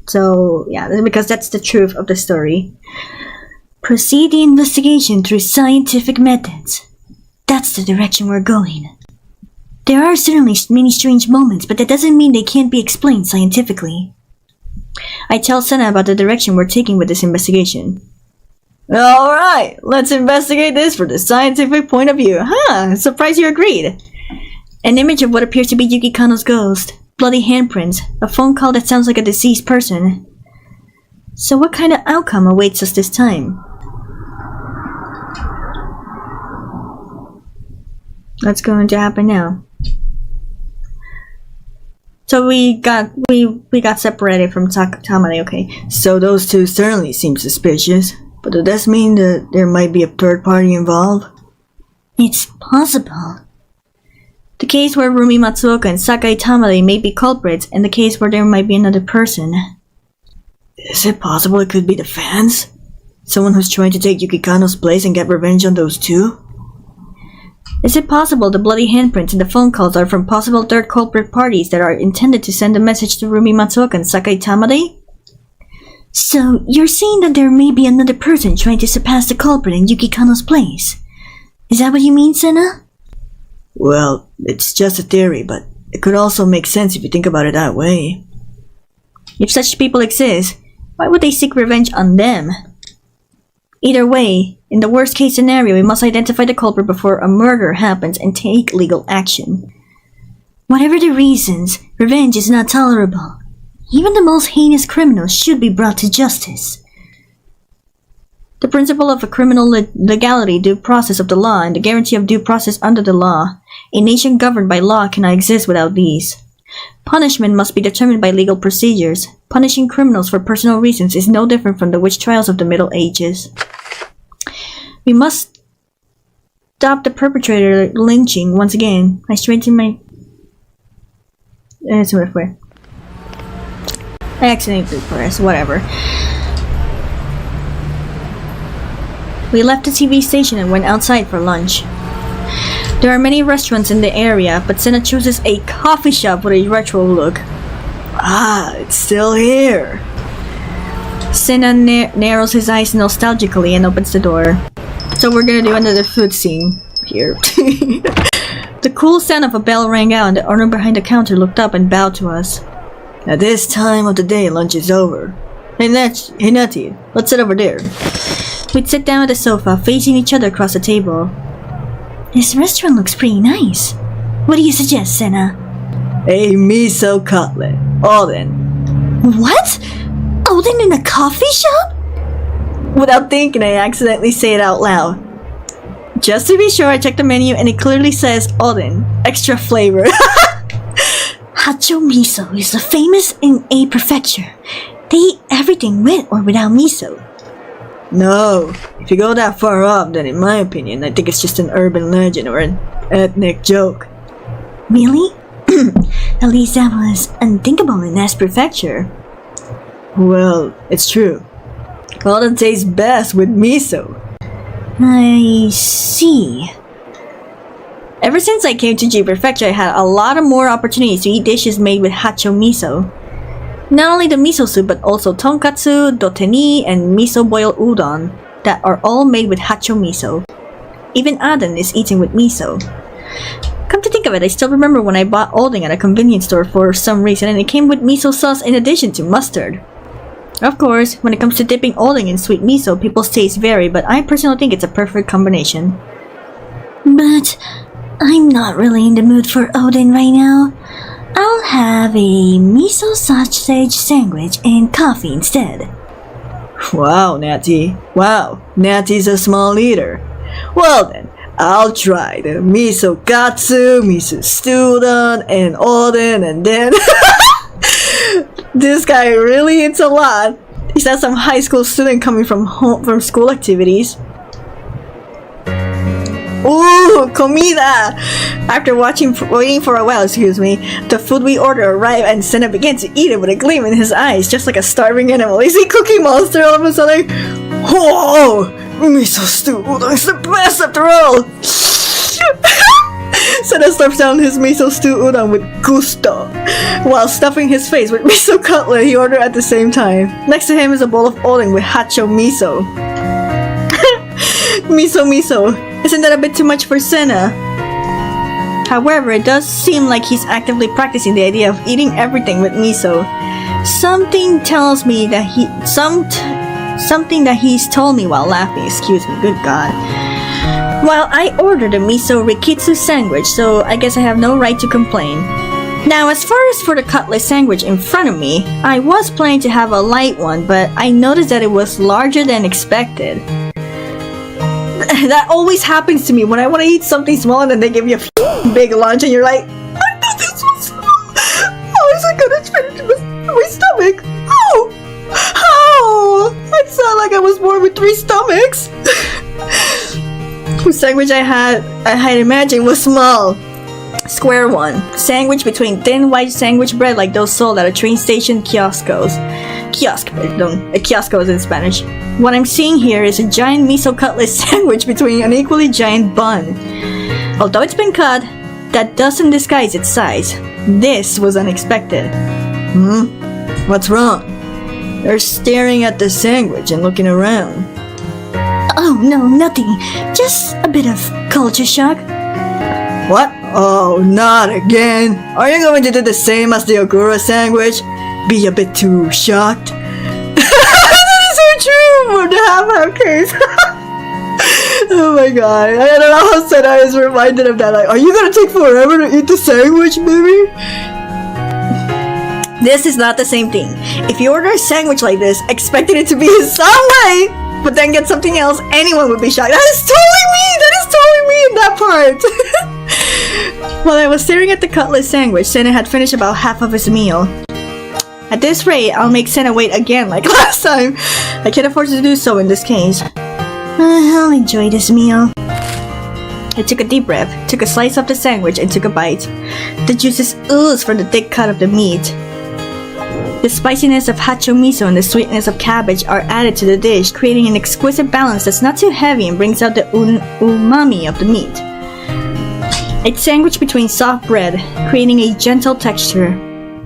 So, yeah, because that's the truth of the story. Proceed the investigation through scientific methods. That's the direction we're going. There are certainly many strange moments, but that doesn't mean they can't be explained scientifically. I tell Sena about the direction we're taking with this investigation. Alright, let's investigate this from the scientific point of view. Huh, surprised you agreed. An image of what appears to be Yuki Kano's ghost. Bloody handprints. A phone call that sounds like a deceased person. So what kind of outcome awaits us this time? What's going to happen now? So we got separated from Tamade, okay. So those two certainly seem suspicious. But does this mean that there might be a third party involved? It's possible. The case where RUMI Matsuoka and SAKAE Tamade may be culprits, and the case where there might be another person. Is it possible it could be the fans? Someone who's trying to take Yuki Kano's place and get revenge on those two? Is it possible the bloody handprints and the phone calls are from possible third culprit parties that are intended to send a message to RUMI Matsuoka and SAKAE Tamade? So, you're saying that there may be another person trying to surpass the culprit in Yuki Kano's place? Is that what you mean, Sena? Well, it's just a theory, but it could also make sense if you think about it that way. If such people exist, why would they seek revenge on them? Either way, in the worst case scenario, we must identify the culprit before a murder happens and take legal action. Whatever the reasons, revenge is not tolerable. Even the most heinous criminals should be brought to justice. The principle of a criminal legality, due process of the law, and the guarantee of due process under the law. A nation governed by law cannot exist without these. Punishment must be determined by legal procedures. Punishing criminals for personal reasons is no different from the witch trials of the Middle Ages. We must stop the perpetrator lynching once again. I straightened my... I accidentally pressed, whatever. We left the TV station and went outside for lunch. There are many restaurants in the area, but Sena chooses a coffee shop with a retro look. Ah, it's still here. Sena narrows his eyes nostalgically and opens the door. So we're gonna do another food scene here. The cool sound of a bell rang out and the owner behind the counter looked up and bowed to us. At this time of the day, lunch is over. Hey Nati, let's sit over there. We'd sit down at the sofa, facing each other across the table. This restaurant looks pretty nice. What do you suggest, Sena? A miso cutlet. Oden. What? Oden in a coffee shop? Without thinking, I accidentally say it out loud. Just to be sure, I checked the menu and it clearly says Oden. Extra flavor. Hacho miso is famous in a prefecture. They eat everything with or without miso. No, if you go that far up, then in my opinion, I think it's just an urban legend or an ethnic joke. Really? At least that was unthinkable in that prefecture. Well, it's true. Oden tastes best with miso. I see. Ever since I came to G Prefecture, I had a lot of more opportunities to eat dishes made with hacho miso. Not only the miso soup, but also tonkatsu, doteni, and miso boiled udon that are all made with hacho miso. Even Aden is eaten with miso. Come to think of it, I still remember when I bought Oden at a convenience store for some reason and it came with miso sauce in addition to mustard. Of course, when it comes to dipping Oden in sweet miso, people's tastes vary, but I personally think it's a perfect combination. But I'm not really in the mood for Oden right now. I'll have a miso sausage sandwich and coffee instead. Wow, Natty. Wow, Natty's a small eater. Well then, I'll try the miso katsu, miso udon, and Oden, and then... This guy really eats a lot. He's not some high school student coming from school activities. Ooh, comida! After waiting for a while, the food we ordered arrived and Sena began to eat it with a gleam in his eyes, just like a starving animal. Is he Cookie Monster all of a sudden? Whoa! Miso stew udon is the best after all! Sena slurps down his miso stew udon with gusto, while stuffing his face with miso cutlet he ordered at the same time. Next to him is a bowl of Oden with hacho miso. Miso. Isn't that a bit too much for Sena? However, it does seem like he's actively practicing the idea of eating everything with miso. Something tells me that something that he's told me while laughing. Excuse me, good God. Well, I ordered a miso rikitsu sandwich, so I guess I have no right to complain. Now, as far as for the cutlet sandwich in front of me, I was planning to have a light one, but I noticed that it was larger than expected. That always happens to me when I want to eat something small and then they give you a big lunch and you're like, I thought this was small. How is it gonna fit into my stomach? How? It's not like I was born with 3 stomachs. The sandwich I had imagined was small. Square one. Sandwich between thin white sandwich bread like those sold at a train station kioscos. Kioscos in Spanish. What I'm seeing here is a giant miso cutlet sandwich between an equally giant bun. Although it's been cut, that doesn't disguise its size. This was unexpected. What's wrong? They're staring at the sandwich and looking around. Oh, no, nothing. Just a bit of culture shock. What? Oh, not again. Are you going to do the same as the Ogura sandwich? Be a bit too shocked? That is so true for the half case. Oh my god. I don't know how Sena is reminded of that. Like, are you gonna take forever to eat the sandwich, baby? This is not the same thing. If you order a sandwich like this, expecting it to be in some way, but then get something else, anyone would be shocked. That is totally me! That is totally me in that part! While I was staring at the cutlet sandwich, Sena had finished about half of his meal. At this rate, I'll make Sena wait again like last time. I can't afford to do so in this case. I'll enjoy this meal. I took a deep breath, took a slice of the sandwich, and took a bite. The juices oozed from the thick cut of the meat. The spiciness of hacho miso and the sweetness of cabbage are added to the dish, creating an exquisite balance that's not too heavy and brings out the umami of the meat. It's sandwiched between soft bread, creating a gentle texture.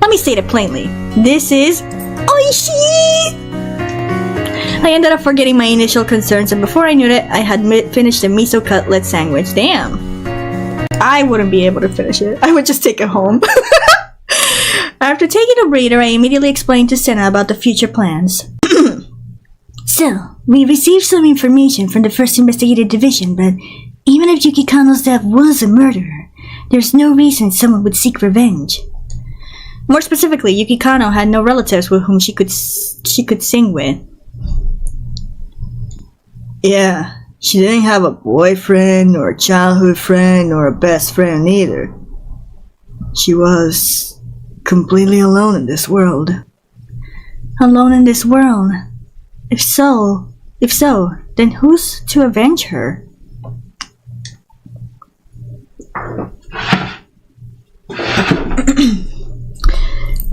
Let me state it plainly. This is oishii! I ended up forgetting my initial concerns, and before I knew it, I had finished the miso cutlet sandwich. Damn. I wouldn't be able to finish it. I would just take it home. After taking a breather, I immediately explained to Sena about the future plans. So, we received some information from the 1st Investigative Division, but even if Yuki Kano's death was a murder, there's no reason someone would seek revenge. More specifically, Yuki Kano had no relatives with whom she could sing with. Yeah, she didn't have a boyfriend, or a childhood friend, or a best friend either. She was completely alone in this world. Alone in this world? If so, then who's to avenge her?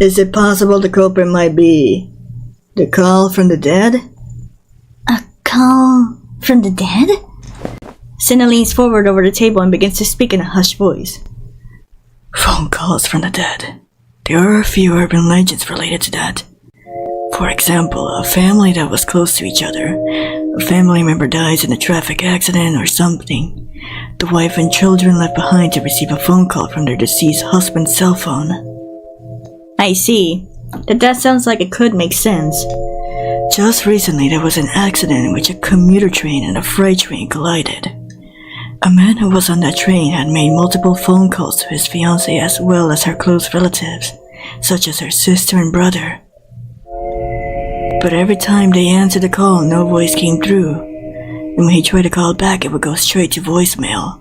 Is it possible the culprit might be the call from the dead? A call from the dead? Sena leans forward over the table and begins to speak in a hushed voice. Phone calls from the dead. There are a few urban legends related to that. For example, a family that was close to each other. A family member dies in a traffic accident or something. The wife and children left behind to receive a phone call from their deceased husband's cell phone. I see. That sounds like it could make sense. Just recently there was an accident in which a commuter train and a freight train collided. A man who was on that train had made multiple phone calls to his fiancée as well as her close relatives, such as her sister and brother. But every time they answered the call, no voice came through, and when he tried to call back, it would go straight to voicemail.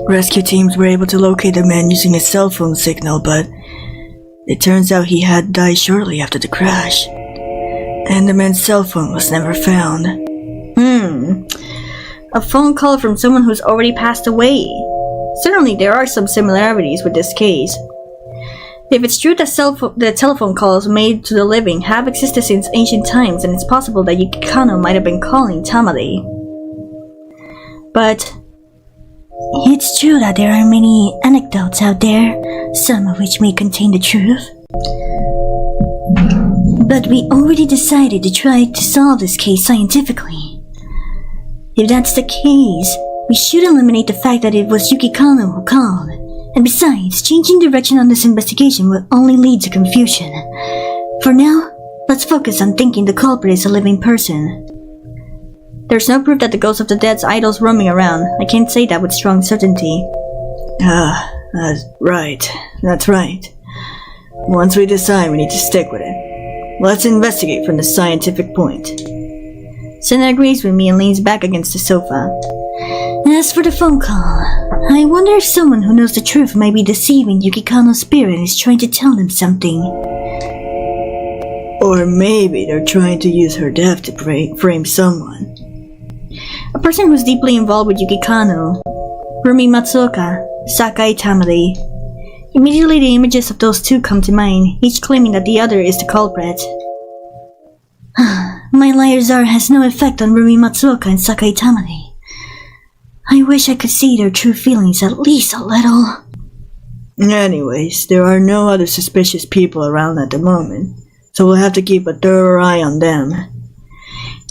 Rescue teams were able to locate the man using his cell phone signal, but it turns out he had died shortly after the crash, and the man's cell phone was never found. A phone call from someone who's already passed away. Certainly there are some similarities with this case. If it's true that the telephone calls made to the living have existed since ancient times, then it's possible that Yuki Kano might have been calling Tamade. But it's true that there are many anecdotes out there, some of which may contain the truth. But we already decided to try to solve this case scientifically. If that's the case, we should eliminate the fact that it was Yuki Kano who called. And besides, changing direction on this investigation will only lead to confusion. For now, Let's focus on thinking the culprit is a living person. There's no proof that the ghosts of the dead's idols roaming around. I can't say that with strong certainty. Right. That's right. Once we decide, we need to stick with it. Let's investigate from the scientific point. Sena agrees with me and leans back against the sofa. As for the phone call, I wonder if someone who knows the truth might be deceiving Yuki Kano's spirit and is trying to tell him something. Or maybe they're trying to use her death to frame someone. A person who's deeply involved with Yuki Kano, RUMI Matsuoka, SAKAE Tamade. Immediately the images of those two come to mind, each claiming that the other is the culprit. My liar's art has no effect on RUMI Matsuoka and SAKAE Tamade. I wish I could see their true feelings at least a little. Anyways, there are no other suspicious people around at the moment, so we'll have to keep a thorough eye on them.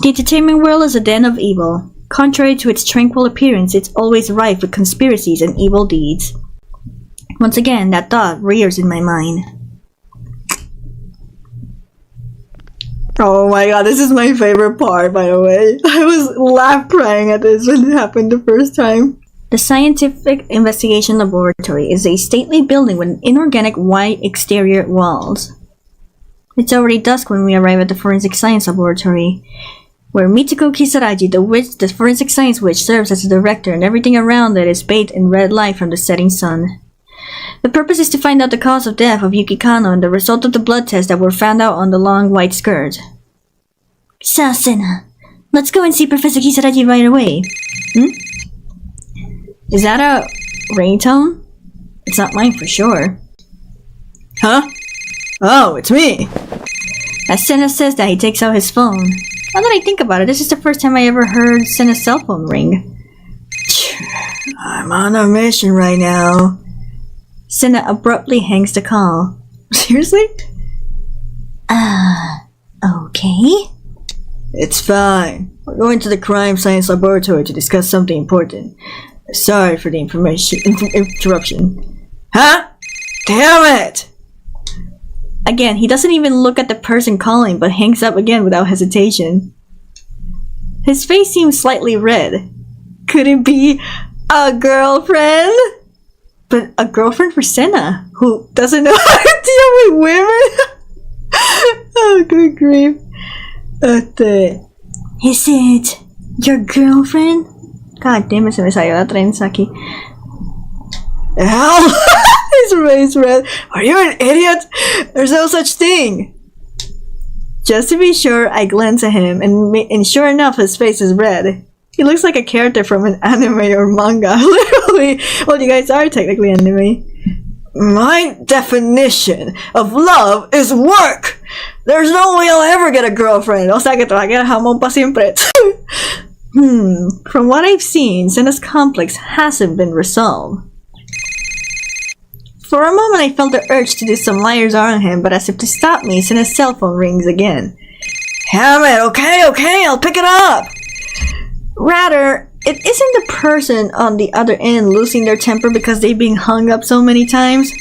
The entertainment world is a den of evil. Contrary to its tranquil appearance, it's always rife with conspiracies and evil deeds. Once again, that thought rears in my mind. Oh my god, this is my favorite part, by the way. I was crying at this when it happened the first time. The Scientific Investigation Laboratory is a stately building with inorganic white exterior walls. It's already dusk when we arrive at the Forensic Science Laboratory, where Mitsuko Kisaragi, the forensic science witch, serves as the director, and everything around it is bathed in red light from the setting sun. The purpose is to find out the cause of death of Yuki Kano and the result of the blood tests that were found out on the long white skirt. Sena, let's go and see Professor Kisaragi right away. Is that a ringtone? It's not mine for sure. Huh? Oh, it's me! As Sena says that, he takes out his phone. Now that I think about it, this is the first time I ever heard Sena's cell phone ring. I'm on a mission right now. Sena abruptly hangs the call. Seriously? Okay? It's fine. We're going to the Crime Science Laboratory to discuss something important. Sorry for the interruption. Huh? Damn it! Again, he doesn't even look at the person calling, but hangs up again without hesitation. His face seems slightly red. Could it be a girlfriend? But a girlfriend for Sena, who doesn't know how to deal with women? Oh, good grief. Is it your girlfriend? God damn it, se me salió la trenza aquí. Hell! His face red. Are you an idiot? There's no such thing. Just to be sure, I glance at him, and sure enough, his face is red. He looks like a character from an anime or manga. Literally. Well, you guys are technically anime. My definition of love is work. There's no way I'll ever get a girlfriend. O sea que te va a quedar jamón pa siempre. From what I've seen, Sena's complex hasn't been resolved. For a moment, I felt the urge to do some liar's art on him, but as if to stop me, Sena's cell phone rings again. Damn it, okay, I'll pick it up. Rather, it isn't the person on the other end losing their temper because they've been hung up so many times.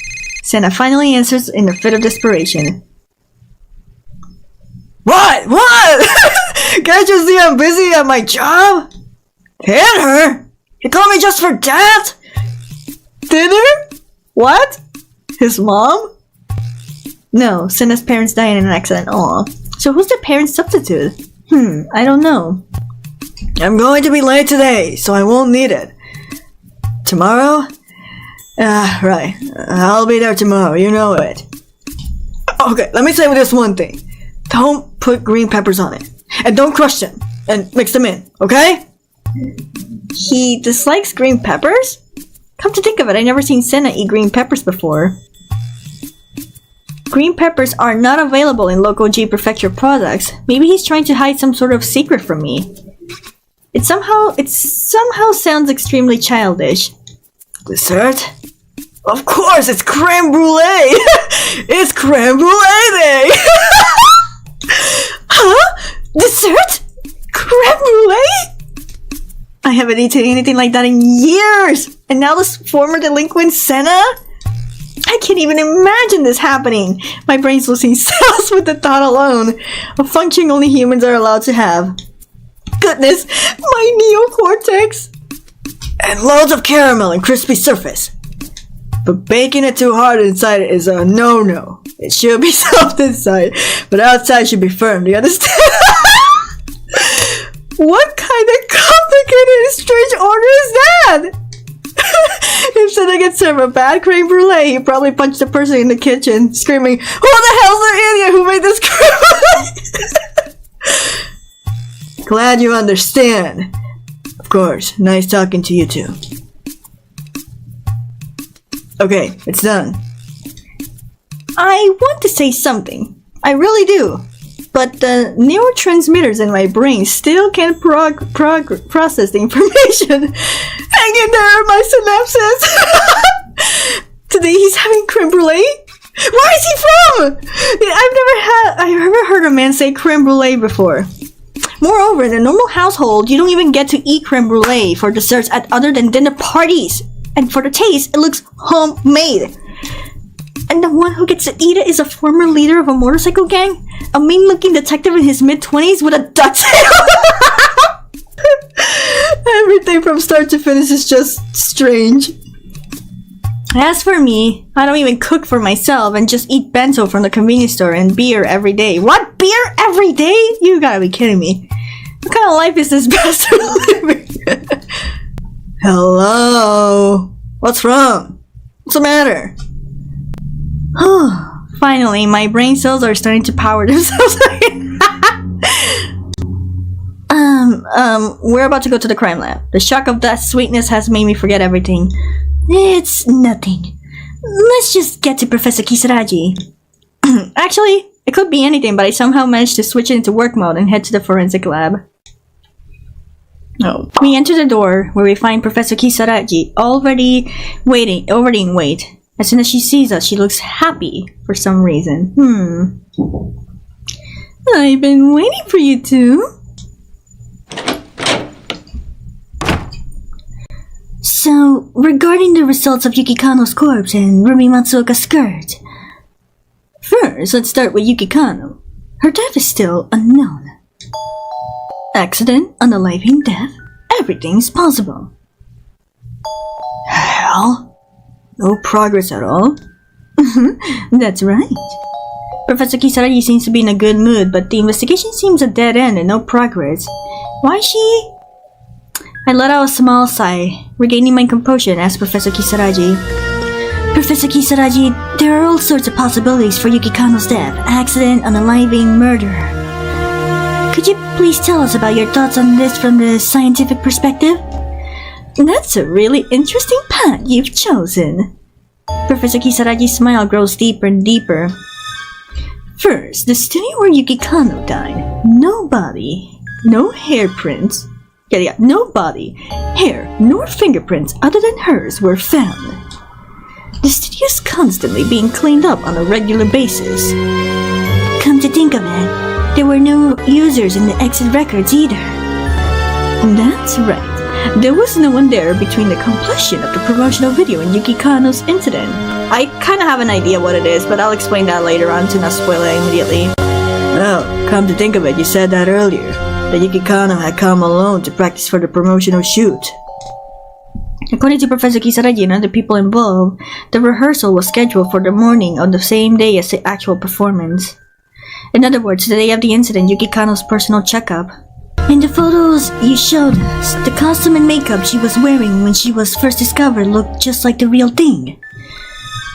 Sena finally answers in a fit of desperation. What? Can't you see I'm busy at my job? Hit her? You called me just for that? Dinner? What? His mom? No, Sena's parents died in an accident. Aw. So who's the parent substitute? I don't know. I'm going to be late today, so I won't need it. Tomorrow? Right. I'll be there tomorrow, you know it. Okay, let me say this one thing. Don't put green peppers on it. And don't crush them. And mix them in, okay? He dislikes green peppers? Come to think of it, I've never seen Sena eat green peppers before. Green peppers are not available in local G Prefecture products. Maybe he's trying to hide some sort of secret from me. It somehow sounds extremely childish. Dessert? Of course, it's creme brulee! It's creme brulee day! Huh? Dessert? Creme brulee? I haven't eaten anything like that in years! And now this former delinquent Sena? I can't even imagine this happening. My brain's losing cells with the thought alone. A function only humans are allowed to have. Goodness, my neocortex. And loads of caramel and crispy surface. But baking it too hard inside is a no-no. It should be soft inside, but outside should be firm. Do you understand? What kind of complicated and strange order is that? If Sena gets served a bad creme brulee, he probably punched the person in the kitchen, screaming, "Who the hell's the idiot who made this creme brulee?" Glad you understand. Of course, nice talking to you two. Okay, it's done. I want to say something. I really do. But the neurotransmitters in my brain still can't process the information. Hanging there are my synapses. Today he's having creme brulee? Where is he from? I've never heard a man say creme brulee before. Moreover, in a normal household, you don't even get to eat creme brulee for desserts at other than dinner parties. And for the taste, it looks homemade. And the one who gets to eat it is a former leader of a motorcycle gang? A mean-looking detective in his mid-20s with a ducktail? Everything from start to finish is just strange. As for me, I don't even cook for myself and just eat bento from the convenience store and beer every day. What? Beer every day? You gotta be kidding me. What kind of life is this bastard living? Hello? What's wrong? What's the matter? Finally, my brain cells are starting to power themselves again. We're about to go to the crime lab. The shock of that sweetness has made me forget everything. It's nothing. Let's just get to Professor Kisaragi. Actually, it could be anything, but I somehow managed to switch it into work mode and head to the forensic lab. We enter the door, where we find Professor Kisaragi already in wait. As soon as she sees us, she looks happy for some reason. I've been waiting for you two. So, regarding the results of Yuki Kano's corpse and RUMI MATSUOKA'S skirt. First, let's start with Yuki Kano. Her death is still unknown. Accident, unaliving, death, everything's possible. Hell? No progress at all? That's right. Professor Kisaragi seems to be in a good mood, but the investigation seems a dead end and no progress. Why is she... I let out a small sigh, regaining my composure and asked Professor Kisaragi. Professor Kisaragi, there are all sorts of possibilities for Yuki Kano's death. Accident, unaliving, murder. Could you please tell us about your thoughts on this from the scientific perspective? That's a really interesting path you've chosen. Professor Kisaragi's smile grows deeper and deeper. First, the studio where Yuki Kano died. No body, no hair prints. No body, hair, nor fingerprints other than hers were found. The studio's constantly being cleaned up on a regular basis. Come to think of it, there were no users in the exit records either. That's right. There was no one there between the completion of the promotional video and Yuki Kano's incident. I kinda have an idea what it is, but I'll explain that later on to not spoil it immediately. Oh, come to think of it, you said that earlier. That Yuki Kano had come alone to practice for the promotional shoot. According to Professor Kisaragi and other people involved, the rehearsal was scheduled for the morning of the same day as the actual performance. In other words, the day of the incident, Yuki Kano's personal checkup. In the photos you showed us, the costume and makeup she was wearing when she was first discovered looked just like the real thing.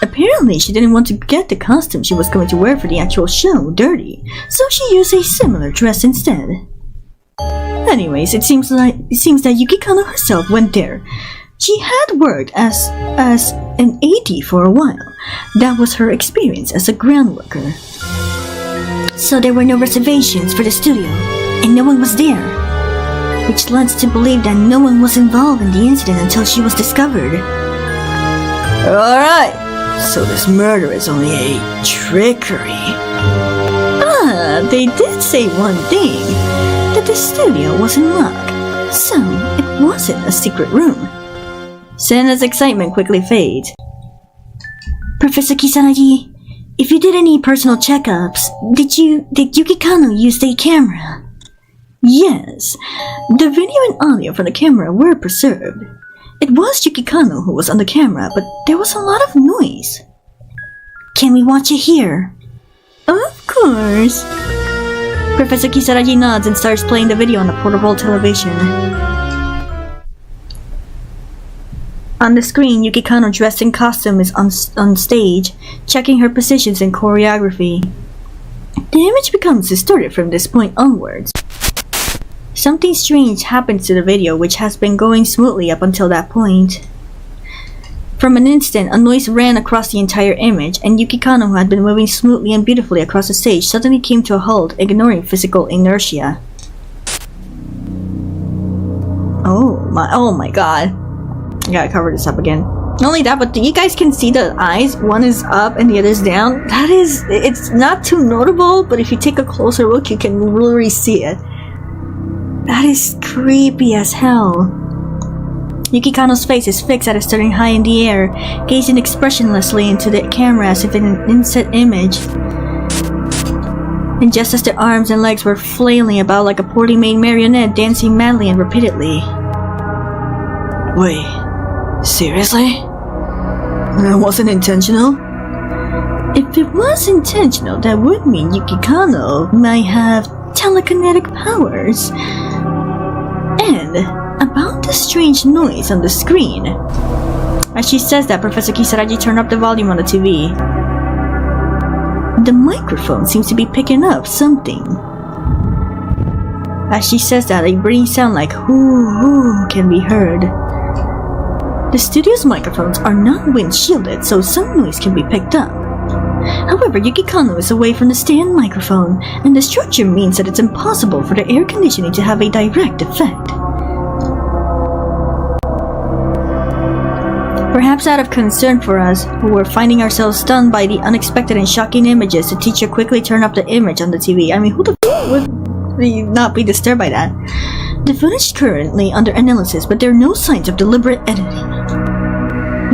Apparently, she didn't want to get the costume she was going to wear for the actual show dirty, so she used a similar dress instead. Anyways, it seems that Yuki Kano herself went there. She had worked as an AD for a while. That was her experience as a ground worker. So there were no reservations for the studio, and no one was there. Which leads to believe that no one was involved in the incident until she was discovered. Alright, so this murder is only a trickery. They did say one thing, that the studio was in lock, so it wasn't a secret room. SENA'S excitement quickly fades. Professor Kisaragi, if you did any personal checkups, did Yuki Kano use the camera? Yes, the video and audio from the camera were preserved. It was Yuki Kano who was on the camera, but there was a lot of noise. Can we watch it here? Of course. Professor Kisaragi nods and starts playing the video on the portable television. On the screen, Yuki Kano dressed in costume is on stage, checking her positions and choreography. The image becomes distorted from this point onwards. Something strange happens to the video, which has been going smoothly up until that point. From an instant, a noise ran across the entire image, and Yuki Kano, who had been moving smoothly and beautifully across the stage, suddenly came to a halt, ignoring physical inertia. Oh my god. I gotta cover this up again. Not only that, but you guys can see the eyes. One is up and the other is down. It's not too notable, but if you take a closer look, you can really see it. That is creepy as hell. Yuki Kano's face is fixed at a starting high in the air, gazing expressionlessly into the camera as if in an inset image. And just as the arms and legs were flailing about like a poorly made marionette, dancing madly and repeatedly. Wait, seriously? That wasn't intentional? If it was intentional, that would mean Yuki Kano might have telekinetic powers. And about the strange noise on the screen. As she says that, Professor Kisaragi turned up the volume on the TV. The microphone seems to be picking up something. As she says that, a breathing sound like hoo can be heard. The studio's microphones are not wind shielded, so some noise can be picked up. However, Yuki Kano is away from the stand microphone, and the structure means that it's impossible for the air conditioning to have a direct effect. Perhaps out of concern for us, who were finding ourselves stunned by the unexpected and shocking images, the teacher quickly turned up the image on the TV. I mean, who the f would not be disturbed by that? The footage is currently under analysis, but there are no signs of deliberate editing.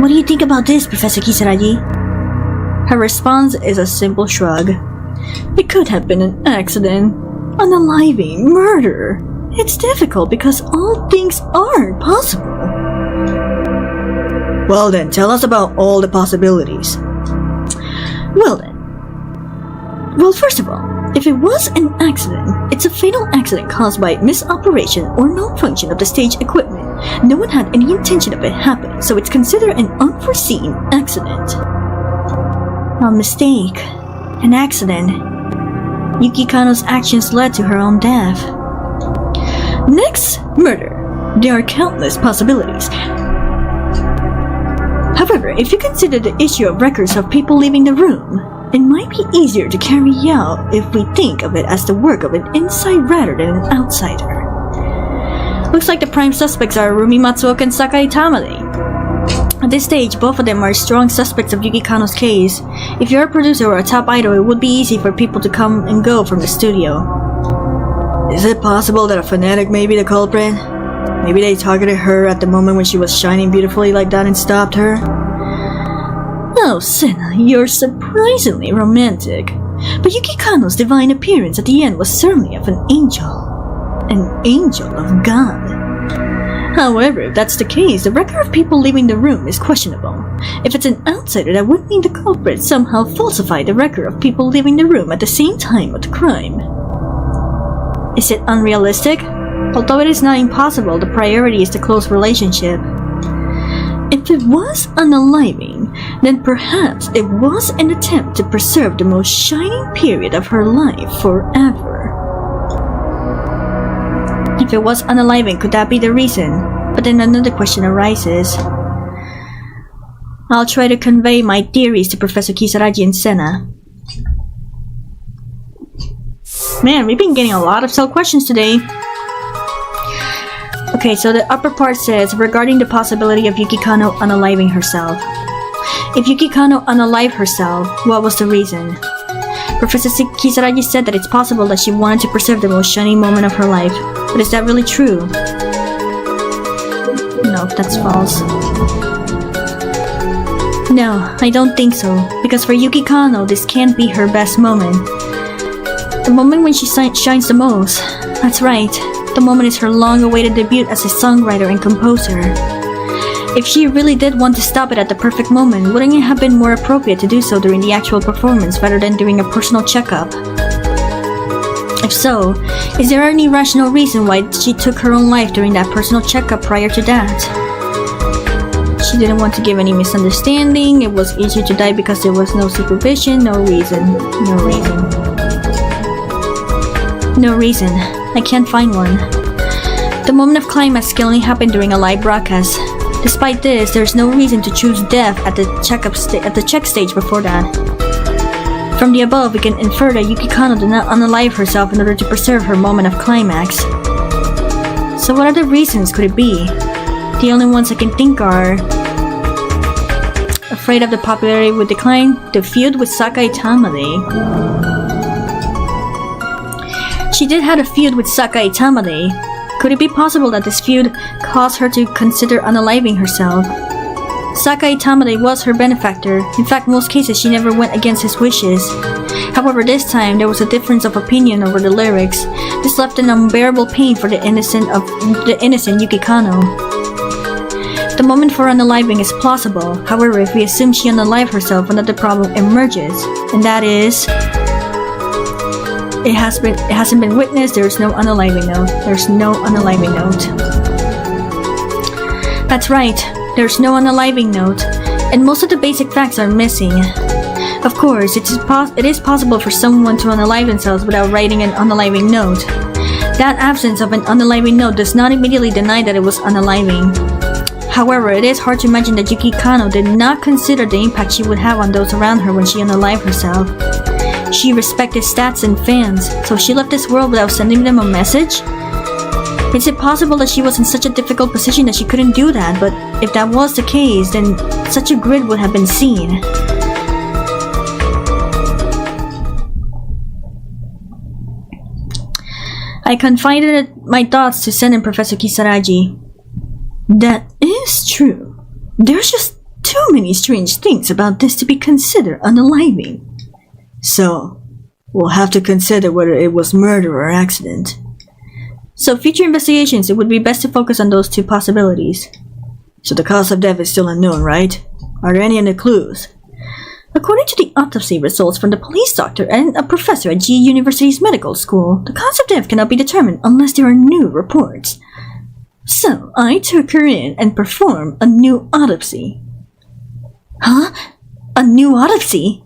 What do you think about this, Professor Kisaragi? Her response is a simple shrug. It could have been an accident, unaliving, murder. It's difficult because all things aren't possible. Well then, tell us about all the possibilities. Well, first of all, if it was an accident, it's a fatal accident caused by misoperation or malfunction of the stage equipment. No one had any intention of it happening, so it's considered an unforeseen accident. A mistake. An accident. Yuki Kano's actions led to her own death. Next, murder. There are countless possibilities. However, if you consider the issue of records of people leaving the room, it might be easier to carry out if we think of it as the work of an inside rather than an outsider. Looks like the prime suspects are RUMI, MATSUOKA, and SAKAE TAMADE. At this stage, both of them are strong suspects of Yuki Kano's case. If you're a producer or a top idol, it would be easy for people to come and go from the studio. Is it possible that a fanatic may be the culprit? Maybe they targeted her at the moment when she was shining beautifully like that and stopped her? Oh, Sena, you're surprisingly romantic. But Yuki Kano's divine appearance at the end was certainly of an angel. An angel of God. However, if that's the case, the record of people leaving the room is questionable. If it's an outsider, that would mean the culprit somehow falsified the record of people leaving the room at the same time of the crime. Is it unrealistic? Although it is not impossible, the priority is the close relationship. If it was unaliving, then perhaps it was an attempt to preserve the most shining period of her life forever. If it was unaliving, could that be the reason? But then another question arises. I'll try to convey my theories to Professor Kisaragi and Sena. Man, we've been getting a lot of cell questions today. Okay, so the upper part says, regarding the possibility of Yuki Kano unaliving herself. If Yuki Kano unalived herself, what was the reason? Professor Kisaragi said that it's possible that she wanted to preserve the most shining moment of her life. But is that really true? No, that's false. No, I don't think so, because for Yuki Kanno, this can't be her best moment. The moment when she shines the most. That's right, the moment is her long-awaited debut as a songwriter and composer. If she really did want to stop it at the perfect moment, wouldn't it have been more appropriate to do so during the actual performance rather than during a personal checkup? If so, is there any rational reason why she took her own life during that personal checkup prior to that? She didn't want to give any misunderstanding, it was easier to die because there was no supervision, no reason. No reason. I can't find one. The moment of climax can only happen during a live broadcast. Despite this, there's no reason to choose death at the check stage before that. From the above, we can infer that Yuki Kanno did not unalive herself in order to preserve her moment of climax. So what other reasons could it be? The only ones I can think are afraid of the popularity would decline, the feud with SAKAE Tamade. She did have a feud with SAKAE Tamade. Could it be possible that this feud caused her to consider unaliving herself? SAKAE Tamade was her benefactor. In fact, most cases she never went against his wishes. However, this time there was a difference of opinion over the lyrics. This left an unbearable pain for the innocent Yuki Kanno. The moment for unaliving is plausible. However, if we assume she unalived herself, another problem emerges, and that is it hasn't been witnessed. There is no unaliving note. There's no unaliving note. That's right. There's no unaliving note, and most of the basic facts are missing. Of course, it is possible for someone to unalive themselves without writing an unaliving note. That absence of an unaliving note does not immediately deny that it was unaliving. However, it is hard to imagine that Yuki Kanno did not consider the impact she would have on those around her when she unalived herself. She respected stats and fans, so she left this world without sending them a message? Is it possible that she was in such a difficult position that she couldn't do that? But if that was the case, then such a grid would have been seen. I confided my thoughts to Sen and Professor Kisaragi. That is true. There's just too many strange things about this to be considered unaliving. So, we'll have to consider whether it was murder or accident. So future investigations, it would be best to focus on those two possibilities. So the cause of death is still unknown, right? Are there any other clues? According to the autopsy results from the police doctor and a professor at G University's medical school, the cause of death cannot be determined unless there are new reports. So I took her in and performed a new autopsy. Huh? A new autopsy?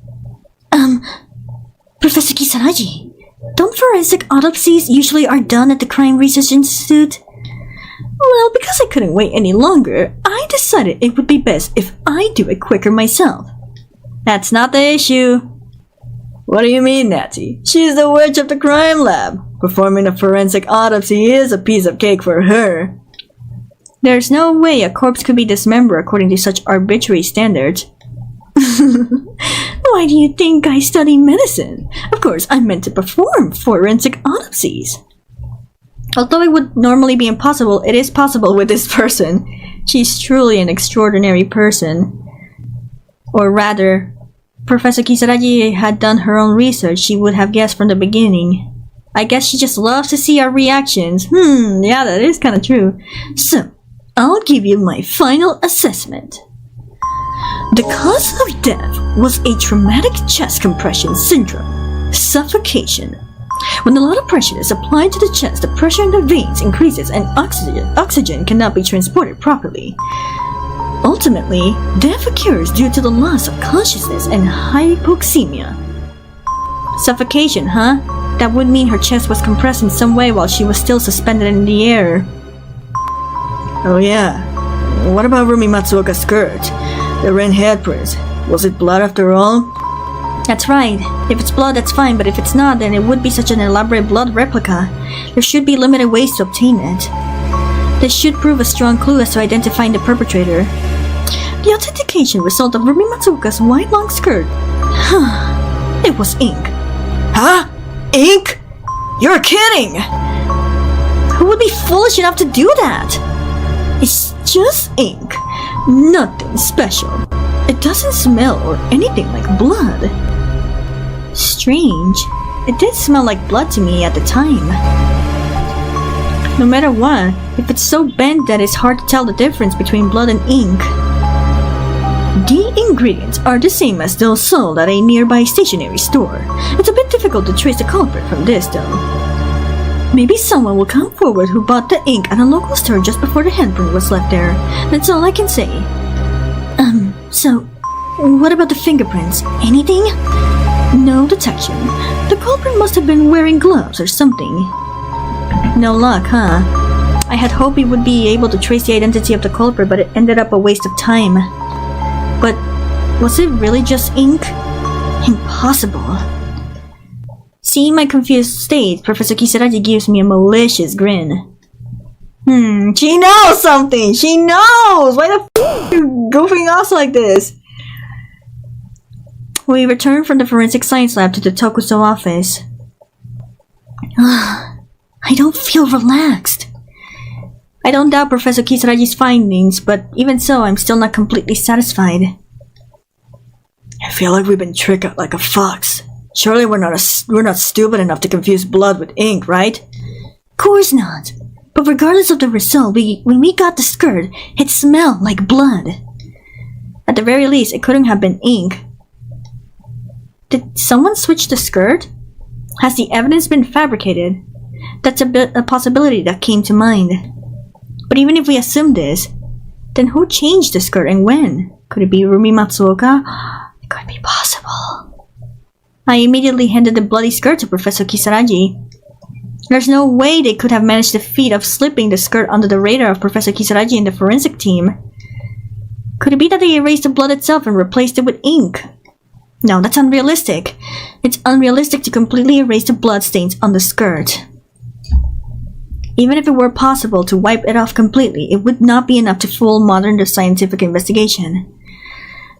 Professor Kisaragi, don't forensic autopsies usually are done at the Crime Research Institute? Well, because I couldn't wait any longer, I decided it would be best if I do it quicker myself. That's not the issue. What do you mean, Natty? She's the witch of the crime lab. Performing a forensic autopsy is a piece of cake for her. There's no way a corpse could be dismembered according to such arbitrary standards. Why do you think I study medicine? Of course, I'm meant to perform forensic autopsies. Although it would normally be impossible, it is possible with this person. She's truly an extraordinary person. Or rather, Professor Kisaragi had done her own research. She would have guessed from the beginning. I guess she just loves to see our reactions. Yeah, that is kind of true. So, I'll give you my final assessment. The cause of death was a traumatic chest compression syndrome, suffocation. When a lot of pressure is applied to the chest, the pressure in the veins increases and oxygen cannot be transported properly. Ultimately, death occurs due to the loss of consciousness and hypoxemia. Suffocation, huh? That would mean her chest was compressed in some way while she was still suspended in the air. Oh yeah. What about RUMI Matsuoka's skirt? The red headprints. Was it blood after all? That's right. If it's blood, that's fine, but if it's not, then it would be such an elaborate blood replica. There should be limited ways to obtain it. This should prove a strong clue as to identifying the perpetrator. The authentication result of RUMI Matsuoka's white long skirt. It was ink. Huh? Ink? You're kidding! Who would be foolish enough to do that? It's just ink. Nothing special. It doesn't smell or anything like blood. Strange. It did smell like blood to me at the time. No matter what, if it's so bent that it's hard to tell the difference between blood and ink. The ingredients are the same as those sold at a nearby stationery store. It's a bit difficult to trace the culprit from this, though. Maybe someone will come forward who bought the ink at a local store just before the handprint was left there. That's all I can say. So, what about the fingerprints? Anything? No detection. The culprit must have been wearing gloves or something. No luck, huh? I had hoped we would be able to trace the identity of the culprit, but it ended up a waste of time. But was it really just ink? Impossible. Seeing my confused state, Professor Kisaragi gives me a malicious grin. She knows something! She knows! Why the f*** are you goofing off like this? We returned from the forensic science lab to the Tokuso office. I don't feel relaxed. I don't doubt Professor Kisaragi's findings, but even so, I'm still not completely satisfied. I feel like we've been tricked out like a fox. Surely we're not stupid enough to confuse blood with ink, right? Course not. But regardless of the result, when we got the skirt, it smelled like blood. At the very least, it couldn't have been ink. Did someone switch the skirt? Has the evidence been fabricated? That's a possibility that came to mind. But even if we assume this, then who changed the skirt and when? Could it be RUMI Matsuoka? It could be possible. I immediately handed the bloody skirt to Professor Kisaragi. There's no way they could have managed the feat of slipping the skirt under the radar of Professor Kisaragi and the forensic team. Could it be that they erased the blood itself and replaced it with ink? No, that's unrealistic. It's unrealistic to completely erase the blood stains on the skirt. Even if it were possible to wipe it off completely, it would not be enough to fool modern scientific investigation.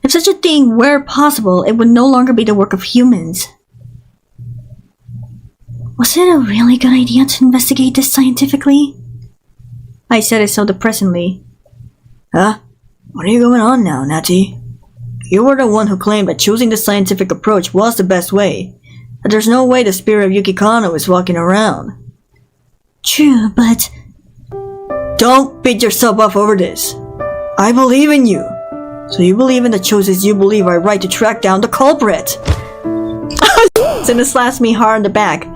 If such a thing were possible, it would no longer be the work of humans. Was it a really good idea to investigate this scientifically? I said it so depressingly. Huh? What are you going on now, Natty? You were the one who claimed that choosing the scientific approach was the best way. That there's no way the spirit of Yuki Kano is walking around. True, but... Don't beat yourself up over this. I believe in you. So you believe in the choices you believe are right to track down the culprit. Sena slaps me hard on the back.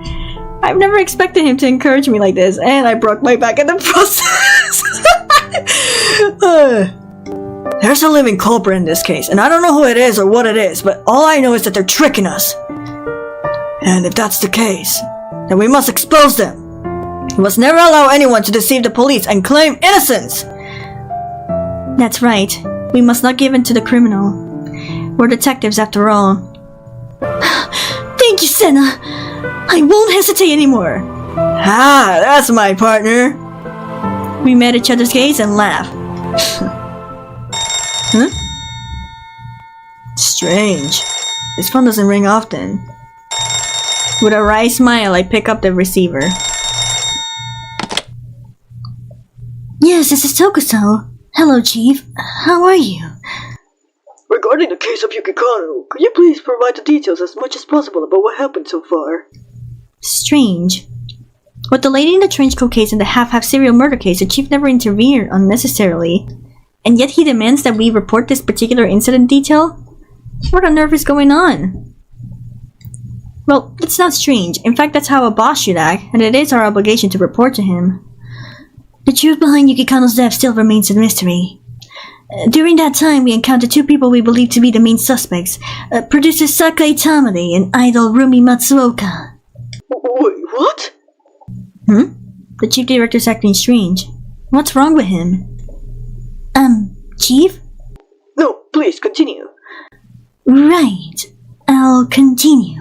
I've never expected him to encourage me like this, and I broke my back in the process. There's a living culprit in this case, and I don't know who it is or what it is, but all I know is that they're tricking us. And if that's the case, then we must expose them. We must never allow anyone to deceive the police and claim innocence. That's right. We must not give in to the criminal. We're detectives after all. Thank you, Sena. I won't hesitate anymore. Ah, that's my partner. We met each other's gaze and laughed. Huh? Strange. This phone doesn't ring often. With a wry smile, I pick up the receiver. Yes, this is Tokuso. Hello, Chief. How are you? Regarding the case of Yuki Kano, could you please provide the details as much as possible about what happened so far? Strange. With the lady in the trench coat case and the half-half serial murder case, the Chief never intervened unnecessarily. And yet he demands that we report this particular incident detail? What on earth is going on? Well, it's not strange. In fact, that's how a boss should act, and it is our obligation to report to him. The truth behind Yuki Kano's death still remains a mystery. During that time, we encountered two people we believe to be the main suspects. Producer SAKAE Tamade and idol RUMI Matsuoka. Wait, what? The chief director's acting strange. What's wrong with him? Chief? No, please, continue. Right. I'll continue.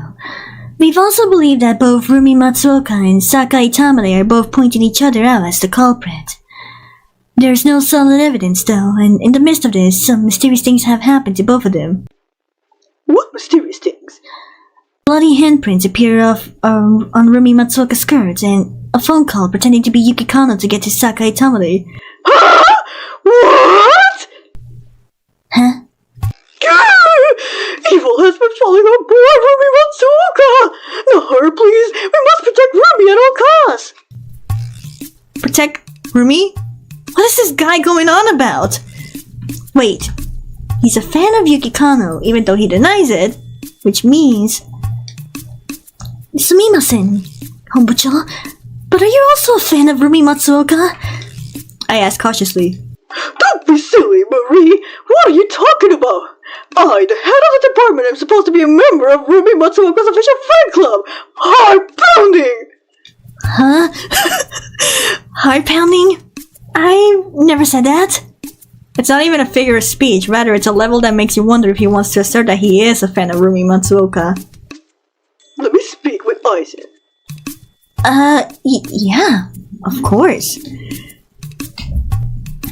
We've also believed that both RUMI Matsuoka and SAKAE Tamade are both pointing each other out as the culprit. There's no solid evidence, though, and in the midst of this, some mysterious things have happened to both of them. What mysterious things? Bloody handprints appear on RUMI Matsuoka's skirts, and a phone call pretending to be Yuki Kano to get to SAKAE Tamade. What? Huh? is falling on board Rumi Matsuoka! Not her, please! We must protect Rumi at all costs! Protect Rumi? What is this guy going on about? Wait, he's a fan of Yuki Kano, even though he denies it, which means... Sumimasen, Honbucho, but are you also a fan of Rumi Matsuoka? I asked cautiously. Don't be silly, Marie! What are you talking about? I, the head of the department, am supposed to be a member of Rumi Matsuoka's official fan club! Heart-pounding! Huh? Heart pounding? I never said that. It's not even a figure of speech, rather it's a level that makes you wonder if he wants to assert that he is a fan of Rumi Matsuoka. Let me speak with Aizen. Yeah, of course.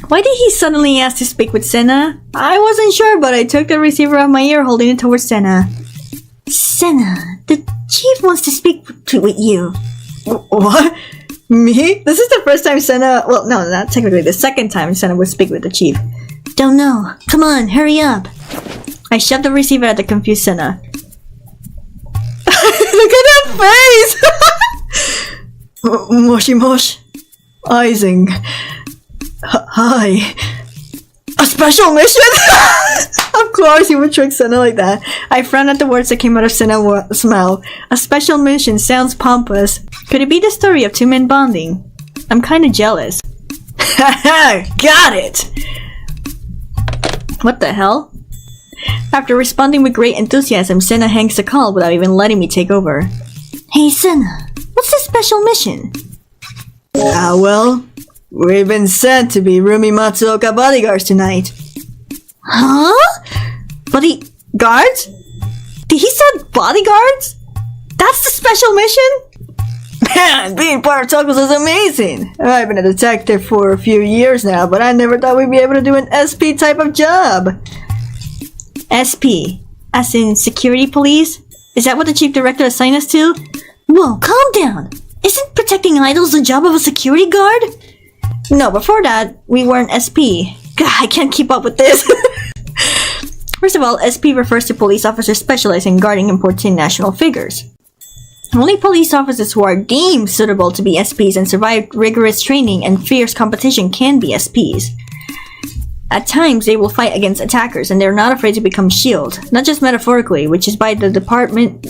Why did he suddenly ask to speak with Sena? I wasn't sure, but I took the receiver off my ear, holding it towards Sena. Sena, the chief wants to speak with you. What? Me? This is the first time Sena... Well, no, not technically. The second time Sena would speak with the chief. Don't know. Come on, hurry up. I shoved the receiver at the confused Sena. Look at that face! Moshi Mosh. Aizen. Hi. A special mission? Of course he would trick Sena like that. I frowned at the words that came out of Sena's mouth. A special mission sounds pompous. Could it be the story of two men bonding? I'm kinda jealous. Haha, got it! What the hell? After responding with great enthusiasm, Sena hangs the call without even letting me take over. Hey Sena, what's this special mission? Well, we've been sent to be Rumi Matsuoka bodyguards tonight. Huh? Bodyguards? Did he say bodyguards? That's the special mission? Man, being part of Tokus is amazing! I've been a detective for a few years now, but I never thought we'd be able to do an SP type of job. SP? As in security police? Is that what the chief director assigned us to? Whoa, calm down! Isn't protecting idols the job of a security guard? No, before that, we weren't SP. God, I can't keep up with this. First of all, SP refers to police officers specializing in guarding important national figures. Only police officers who are deemed suitable to be SPs and survive rigorous training and fierce competition can be SPs. At times, they will fight against attackers, and they're not afraid to become shield. Not just metaphorically, which is why the department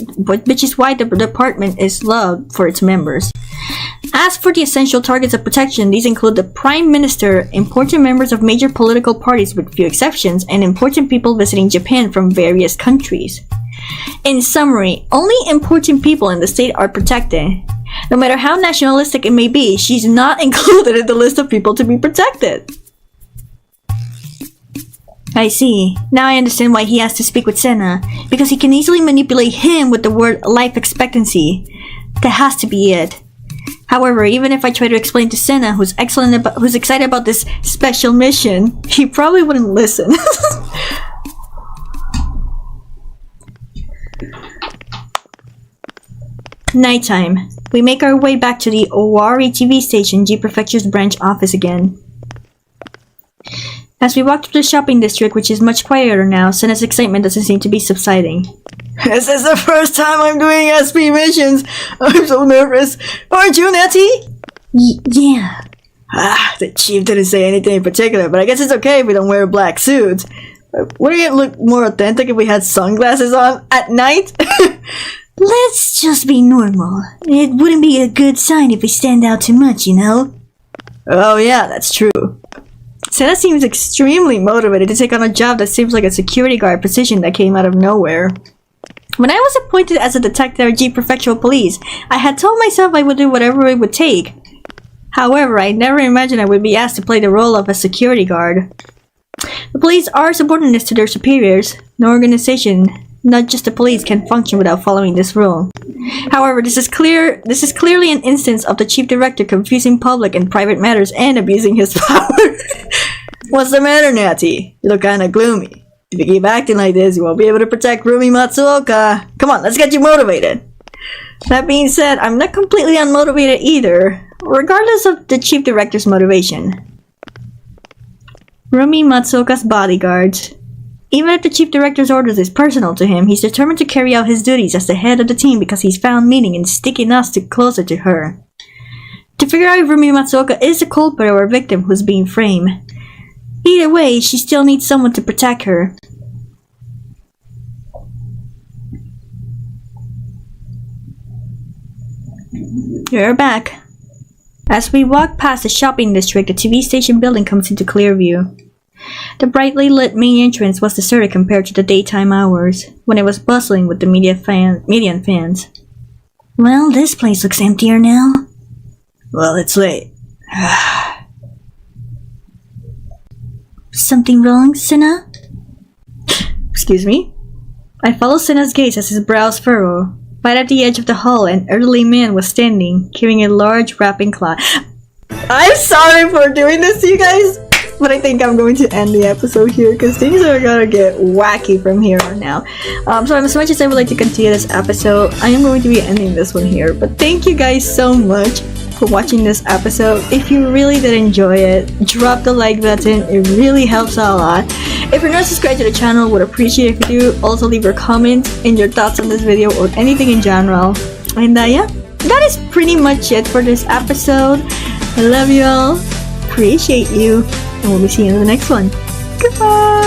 is loved for its members. As for the essential targets of protection, these include the Prime Minister, important members of major political parties with few exceptions, and important people visiting Japan from various countries. In summary, only important people in the state are protected. No matter how nationalistic it may be, she's not included in the list of people to be protected. I see. Now I understand why he has to speak with Sena, because he can easily manipulate him with the word life expectancy. That has to be it. However, even if I try to explain to Sena, who's excited about this special mission, he probably wouldn't listen. Nighttime. We make our way back to the OWARI TV station, G Prefecture's branch office again. As we walk through the shopping district, which is much quieter now, Sena's excitement doesn't seem to be subsiding. This is the first time I'm doing SP missions! I'm so nervous! Aren't you, Natty? Yeah. The chief didn't say anything in particular, but I guess it's okay if we don't wear black suits. Wouldn't it look more authentic if we had sunglasses on at night? Let's just be normal. It wouldn't be a good sign if we stand out too much, you know? Oh yeah, that's true. Sena seems extremely motivated to take on a job that seems like a security guard position that came out of nowhere. When I was appointed as a detective at G Prefectural Police, I had told myself I would do whatever it would take. However, I never imagined I would be asked to play the role of a security guard. The police are subordinates to their superiors. No organization, not just the police, can function without following this rule. However, this is clearly an instance of the chief director confusing public and private matters and abusing his power. What's the matter, Natty? You look kinda gloomy. If you keep acting like this, you won't be able to protect Rumi Matsuoka. Come on, let's get you motivated. That being said, I'm not completely unmotivated either, regardless of the chief director's motivation. Rumi Matsuoka's bodyguards. Even if the chief director's orders is personal to him, he's determined to carry out his duties as the head of the team because he's found meaning in sticking us closer to her. To figure out if RUMI Matsuoka is the culprit or a victim who's being framed. Either way, she still needs someone to protect her. We're back. As we walk past the shopping district, the TV station building comes into clear view. The brightly lit main entrance was deserted compared to the daytime hours, when it was bustling with the media and fans. Well, this place looks emptier now. Well, it's late. Something wrong, Sena? Excuse me? I follow Sena's gaze as his brows furrow. Right at the edge of the hall, an elderly man was standing, carrying a large wrapping cloth. I'm sorry for doing this to you guys, but I think I'm going to end the episode here because things are gonna get wacky from here on now. So as much as I would like to continue this episode, I am going to be ending this one here. But thank you guys so much for watching this episode. If you really did enjoy it, drop the like button. It really helps out a lot. If you're not subscribed to the channel, would appreciate if you do. Also leave your comments and your thoughts on this video or anything in general. And yeah, that is pretty much it for this episode. I love you all. Appreciate you. And we'll be seeing you in the next one. Goodbye!